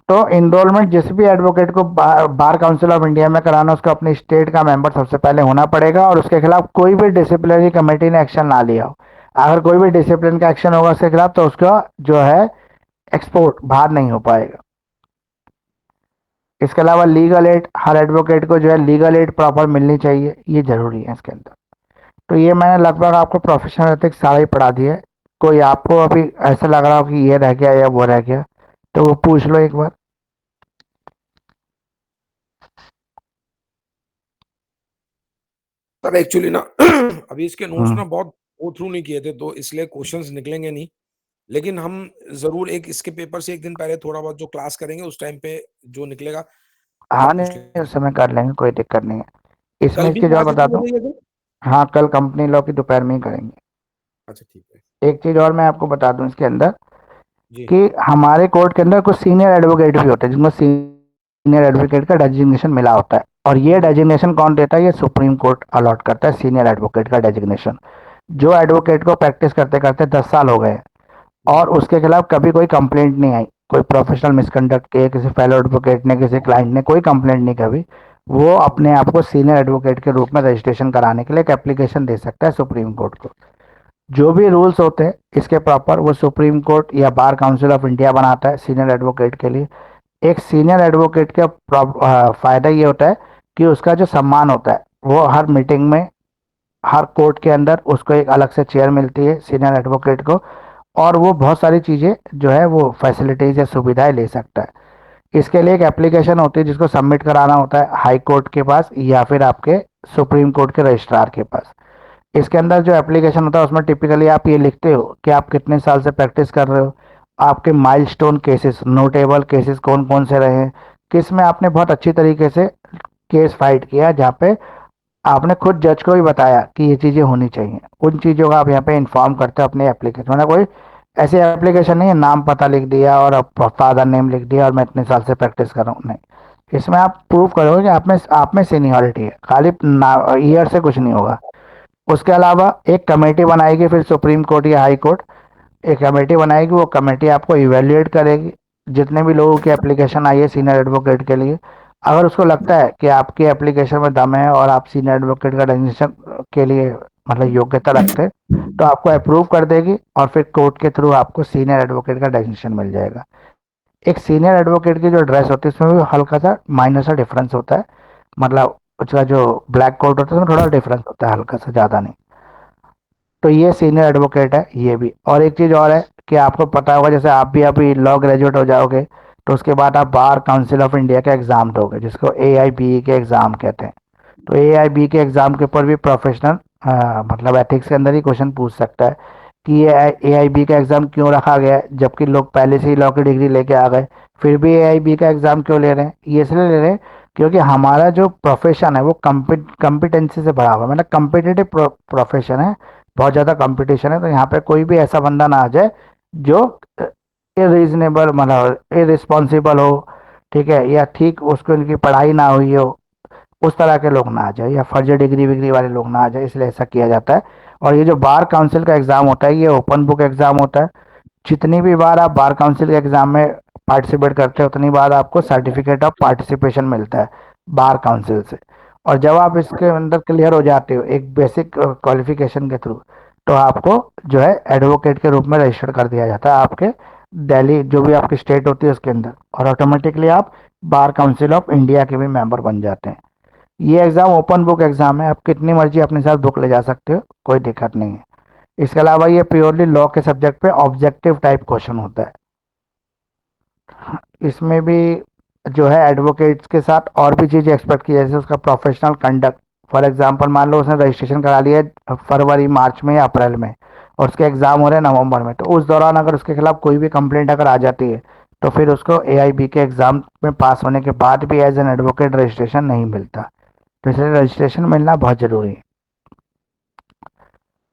Speaker 1: तो इनरोलमेंट जिस भी एडवोकेट को बार काउंसिल ऑफ इंडिया में कराना, उसको अपनी स्टेट का मेंबर सबसे पहले होना पड़ेगा, और उसके खिलाफ कोई भी डिसिप्लिनरी कमेटी ने एक्शन ना लिया हो। अगर कोई भी डिसिप्लिन का एक्शन होगा उसके खिलाफ तो उसका जो है एक्सपोर्ट बाहर नहीं हो पाएगा। इसके अलावा लीगल एड, हर एडवोकेट को जो है लीगल एड प्रॉपर मिलनी चाहिए, ये जरूरी है इसके अंदर। तो ये मैंने लगभग आपको प्रोफेशनल एथिक्स सारा ही पढ़ा दिया है। कोई आपको अभी ऐसा लग रहा हो कि ये रह गया या वो रह गया तो वो पूछ लो एक बार।
Speaker 2: सर एक्चुअली ना अभी इसके नोट्स
Speaker 1: हम्म।
Speaker 2: ना बहुत गो थ्रू नहीं किए थे, तो इसलिए क्वेश्चंस निकलेंगे नहीं। लेकिन हम जरूर एक इसके पेपर से एक दिन पहले थोड़ा बहुत जो क्लास करेंगे उस टाइम पे जो निकलेगा वो
Speaker 1: हाँ
Speaker 2: पूछ
Speaker 1: नहीं,
Speaker 2: लेंगे।
Speaker 1: उस समय कर लेंगे, कोई दिक्कत नहीं है।
Speaker 2: कल
Speaker 1: इसमें एक
Speaker 2: भी
Speaker 1: चीज़ और
Speaker 2: क्लास
Speaker 1: बता
Speaker 2: इतनी
Speaker 1: दूं।
Speaker 2: बजे है सर?
Speaker 1: हाँ, कल कंपनी लॉ की दोपहर में ही करेंगे।
Speaker 2: अच्छा ठीक है।
Speaker 1: एक चीज़ और मैं आपको बता दूं इसके अंदर,
Speaker 2: जी।
Speaker 1: कि हमारे कोर्ट के अंदर कुछ सीनियर एडवोकेट भी होते हैं जिनको सीनियर एडवोकेट का डेजिग्नेशन मिला होता है, और ये
Speaker 2: जी।
Speaker 1: डेजिग्नेशन कौन देता है, ये सुप्रीम कोर्ट अलॉट करता है सीनियर एडवोकेट का डेजिग्नेशन। जो एडवोकेट को प्रैक्टिस करते करते 10 साल हो गए
Speaker 2: जी।
Speaker 1: और उसके खिलाफ कभी कोई कंप्लेंट नहीं आई, कोई प्रोफेशनल मिसकंडक्ट के किसी फेलो एडवोकेट ने, किसी क्लाइंट ने कोई कंप्लेंट नहीं करी, वो अपने आप को सीनियर एडवोकेट के रूप में रजिस्ट्रेशन कराने के लिए एक एप्लीकेशन दे सकता है सुप्रीम कोर्ट को। जो भी रूल्स होते हैं इसके प्रॉपर वो सुप्रीम कोर्ट या बार काउंसिल ऑफ इंडिया बनाता है सीनियर एडवोकेट के लिए। एक सीनियर एडवोकेट का फायदा ये होता है कि उसका जो सम्मान होता है वो हर मीटिंग में, हर कोर्ट के अंदर उसको एक अलग से चेयर मिलती है सीनियर एडवोकेट को, और वो बहुत सारी चीज़ें जो है वो फैसिलिटीज़ या सुविधाएं ले सकता है। इसके लिए एक एप्लीकेशन होती है जिसको सबमिट कराना होता है हाई कोर्ट के पास या फिर आपके सुप्रीम कोर्ट के रजिस्ट्रार के पास। इसके अंदर जो एप्लीकेशन होता है उसमें टिपिकली आप ये लिखते हो कि आप कितने साल से प्रैक्टिस कर रहे हो, आपके माइलस्टोन केसेस, नोटेबल केसेस कौन कौन से रहे हैं, किस में आपने बहुत अच्छी तरीके से केस फाइट किया, जहाँ पे आपने खुद जज को भी बताया कि ये चीज़ें होनी चाहिए, उन चीज़ों का आप यहाँ पे इन्फॉर्म करते हो अपने एप्लीकेशन। मतलब कोई ऐसी एप्लीकेशन नहीं है नाम पता लिख दिया और फादर नेम लिख दिया और मैं इतने साल से प्रैक्टिस कर रहा हूँ, नहीं। इसमें आप प्रूव करोगे कि आप में सीनियरिटी है, खाली ईयर से कुछ नहीं होगा। उसके अलावा एक कमेटी बनाएगी फिर सुप्रीम कोर्ट या हाई कोर्ट, एक कमेटी बनाएगी, वो कमेटी आपको इवेल्युएट करेगी जितने भी लोगों की एप्लीकेशन आई है सीनियर एडवोकेट के लिए। अगर उसको लगता है कि आपकी एप्लीकेशन में दम है और आप सीनियर एडवोकेट का डेजिग्नेशन के लिए मतलब योग्यता रखते हैं, तो आपको अप्रूव कर देगी और फिर कोर्ट के थ्रू आपको सीनियर एडवोकेट का डेजिग्नेशन मिल जाएगा। एक सीनियर एडवोकेट की जो ड्रेस होती है उसमें भी हल्का सा माइनर सा डिफरेंस होता है, मतलब उसका जो ब्लैक कोट होता है उसमें थोड़ा डिफरेंस होता है, हल्का सा, ज़्यादा नहीं। तो ये सीनियर एडवोकेट है ये भी। और एक चीज़ और है कि आपको पता होगा, जैसे आप भी अभी लॉ ग्रेजुएट हो जाओगे तो उसके बाद आप बार काउंसिल ऑफ इंडिया का एग्ज़ाम दोगे जिसको AIBE के एग्ज़ाम कहते हैं। तो AIBE के एग्ज़ाम के ऊपर भी प्रोफेशनल मतलब एथिक्स के अंदर ही क्वेश्चन पूछ सकता है कि ये AIBE का एग्ज़ाम क्यों रखा गया है, जबकि लोग पहले से ही लॉ की डिग्री लेके आ गए, फिर भी AIBE का एग्ज़ाम क्यों ले रहे हैं। ये इसलिए ले रहे हैं क्योंकि हमारा जो प्रोफेशन है वो कम्पिटेंसी से भरा हुआ है, मतलब कम्पिटेटिव प्रोफेशन है, बहुत ज़्यादा कंपटीशन है। तो यहाँ पे कोई भी ऐसा बंदा ना आ जाए जो इरीजनेबल, मतलब इरिस्पॉन्सिबल हो, ठीक है, या ठीक उसको इनकी पढ़ाई ना हुई हो, उस तरह के लोग ना आ जाए, या फर्जी डिग्री विग्री वाले लोग ना आ जाए, इसलिए ऐसा किया जाता है। और ये जो बार काउंसिल का एग्ज़ाम होता है ये ओपन बुक एग्ज़ाम होता है। जितनी भी बार आप बार काउंसिल के एग्ज़ाम में पार्टिसिपेट करते हो उतनी बार आपको सर्टिफिकेट ऑफ पार्टिसिपेशन मिलता है बार काउंसिल से। और जब आप इसके अंदर क्लियर हो जाते हो एक बेसिक क्वालिफिकेशन के थ्रू, तो आपको जो है एडवोकेट के रूप में रजिस्टर कर दिया जाता है आपके दिल्ली जो भी आपकी स्टेट होती है उसके अंदर, और ऑटोमेटिकली आप बार काउंसिल ऑफ इंडिया के भी मेंबर बन जाते हैं। ये एग्ज़ाम ओपन बुक एग्ज़ाम है, आप कितनी मर्जी अपने साथ बुक ले जा सकते हो, कोई दिक्कत नहीं है। इसके अलावा ये प्योरली लॉ के सब्जेक्ट पे ऑब्जेक्टिव टाइप क्वेश्चन होता है। इसमें भी जो है एडवोकेट्स के साथ और भी चीज़ें एक्सपेक्ट की, जैसे उसका प्रोफेशनल कंडक्ट। फॉर एग्जांपल मान लो उसने रजिस्ट्रेशन करा लिया है फरवरी मार्च में या अप्रैल में, और उसके एग्ज़ाम हो रहे हैं नवंबर में, तो उस दौरान अगर उसके खिलाफ कोई भी कंप्लेंट अगर आ जाती है तो फिर उसको एआईबी के एग्ज़ाम में पास होने के बाद भी एज एन एडवोकेट रजिस्ट्रेशन नहीं मिलता। तो इसलिए रजिस्ट्रेशन मिलना बहुत ज़रूरी है।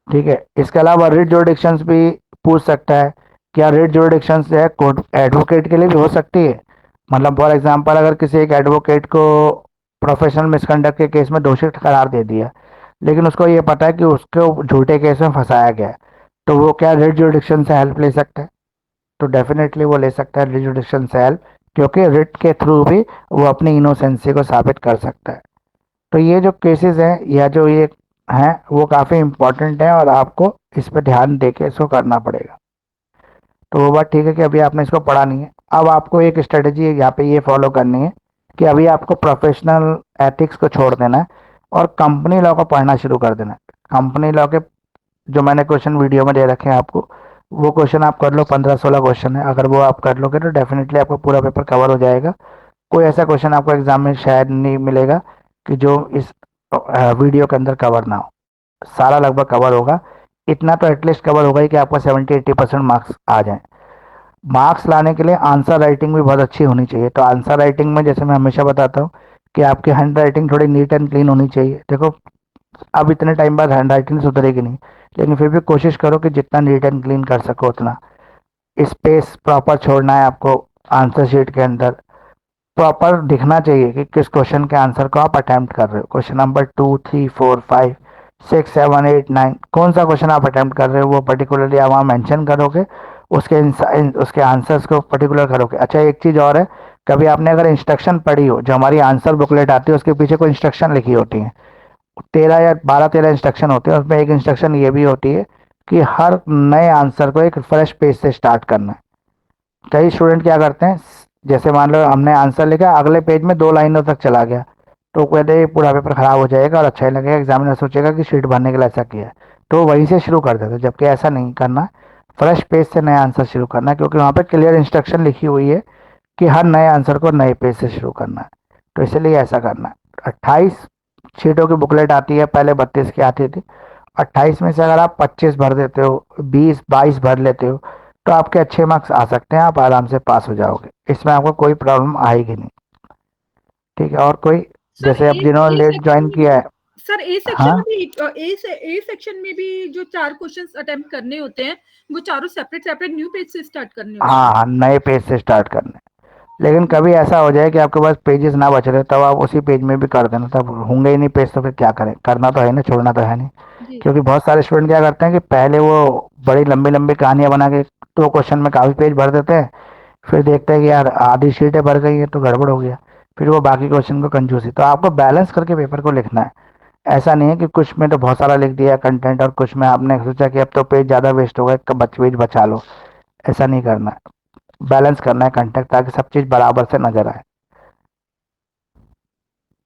Speaker 1: ठीक है, इसके अलावा रिट जोडिक्शंस भी पूछ सकता है। क्या रिट जोडिक्शंस जो है कोर्ट एडवोकेट के लिए भी हो सकती है? मतलब फॉर एग्जांपल अगर किसी एक एडवोकेट को प्रोफेशनल मिसकंडक्ट के केस में दोषी करार दे दिया, लेकिन उसको ये पता है कि उसको झूठे केस में फंसाया गया है, तो वो क्या रिट जोडिक्शन से हेल्प ले सकता है? तो डेफिनेटली वो ले सकता है रिट जोडिक्शन से हेल्प, क्योंकि रिट के थ्रू भी वो अपनी इनोसेंसी को साबित कर सकता है। तो ये जो केसेस हैं या जो ये हैं वो काफ़ी इम्पोर्टेंट है, और आपको इस पे ध्यान दे के इसको करना पड़ेगा। तो वो बात ठीक है कि अभी आपने इसको पढ़ा नहीं है, अब आपको एक स्ट्रेटेजी यहाँ पे ये फॉलो करनी है कि अभी आपको प्रोफेशनल एथिक्स को छोड़ देना है और कंपनी लॉ को पढ़ना शुरू कर देना है। कंपनी लॉ के जो मैंने क्वेश्चन वीडियो में दे रखे हैं आपको, वो क्वेश्चन आप कर लो, 15-16 क्वेश्चन है, अगर वो आप कर लोगे तो डेफिनेटली आपका पूरा पेपर कवर हो जाएगा। कोई ऐसा क्वेश्चन आपको एग्जाम में शायद नहीं मिलेगा कि जो इस वीडियो के अंदर कवर ना हो। सारा लगभग कवर होगा, इतना तो एटलीस्ट कवर होगा ही कि आपका 70-80% मार्क्स आ जाएं। मार्क्स लाने के लिए आंसर राइटिंग भी बहुत अच्छी होनी चाहिए। तो आंसर राइटिंग में जैसे मैं हमेशा बताता हूँ कि आपकी हैंड राइटिंग थोड़ी नीट एंड क्लीन होनी चाहिए। देखो अब इतने टाइम बाद हैंड राइटिंग सुधरेगी नहीं, लेकिन फिर भी कोशिश करो कि जितना नीट एंड क्लीन कर सको उतना। स्पेस प्रॉपर छोड़ना है आपको आंसर शीट के अंदर, प्रॉपर दिखना चाहिए कि किस क्वेश्चन के आंसर को आप अटेम्प्ट कर रहे हो। क्वेश्चन नंबर 2, 3, 4, 5, 6, 7, 8, 9 कौन सा क्वेश्चन आप अटेम्प्ट कर रहे हो वो पर्टिकुलरली आप वहाँ मेंशन करोगे, उसके आंसर्स को पर्टिकुलर करोगे। अच्छा एक चीज़ और है, कभी आपने अगर इंस्ट्रक्शन पढ़ी हो, जो हमारी आंसर बुकलेट आती है उसके पीछे कोई इंस्ट्रक्शन लिखी होती है, 13 या 12-13 इंस्ट्रक्शन होते हैं, उसमें एक इंस्ट्रक्शन ये भी होती है कि हर नए आंसर को एक फ्रेश पेज से स्टार्ट करना है। कई स्टूडेंट क्या करते हैं, जैसे मान लो हमने आंसर लिखा, अगले पेज में 2 लाइनों तक चला गया, तो कहते हैं पूरा पेपर खराब हो जाएगा और अच्छा ही लगेगा, एग्जामिनर सोचेगा कि शीट भरने के लिए ऐसा किया है, तो वहीं से शुरू कर देते हैं। जबकि ऐसा नहीं करना, फ्रेश पेज से नया आंसर शुरू करना है, क्योंकि वहाँ पे क्लियर इंस्ट्रक्शन लिखी हुई है कि हर नए आंसर को नए पेज से शुरू करना है। तो इसलिए ऐसा करना है। 28 शीटों की बुकलेट आती है, पहले 32 की आती थी। 28 में से अगर आप 25 भर देते हो, 20-22 भर लेते हो, तो आपके अच्छे मार्क्स आ सकते हैं, आप आराम से पास हो जाओगे, इसमें आपको कोई प्रॉब्लम आएगी नहीं। ठीक है, और कोई
Speaker 3: सर
Speaker 1: जैसे अब
Speaker 3: ए
Speaker 1: जिन्होंने
Speaker 3: ए
Speaker 1: लेट
Speaker 3: सेक्शन
Speaker 1: ज्वाइन
Speaker 3: में
Speaker 1: किया है।
Speaker 3: सर ए सेक्शन
Speaker 1: हाँ
Speaker 3: में भी ए सेक्शन में भी जो 4 क्वेश्चंस अटेम्प्ट करने होते हैं वो चारों सेपरेट सेपरेट न्यू पेज से स्टार्ट करने होते
Speaker 1: हाँ
Speaker 3: हैं।
Speaker 1: हाँ, नए पेज से स्टार्ट करना है। लेकिन कभी ऐसा हो जाए कि आपके पास पेजेस ना बच रहे, तब आप उसी पेज में भी कर देना, तब होंगे ही नहीं पेज, तो फिर क्या करें, करना तो है ना, छोड़ना तो है नहीं।
Speaker 3: जी
Speaker 1: क्योंकि बहुत सारे स्टूडेंट क्या करते हैं कि पहले वो बड़ी लंबी लंबी कहानियां बना के 2 क्वेश्चन में काफ़ी पेज भर देते हैं, फिर देखते हैं कि यार आधी शीटें भर गई है तो गड़बड़ हो गया, फिर वो बाकी क्वेश्चन को कंजूसी। तो आपको बैलेंस करके पेपर को लिखना है। ऐसा नहीं है कि कुछ में तो बहुत सारा लिख दिया कंटेंट और कुछ में आपने सोचा कि अब तो पेज ज़्यादा वेस्ट हो गए, पेज बचा लो। ऐसा नहीं करना है, बैलेंस करना है कंटेंट, ताकि सब चीज़ बराबर से नजर आए।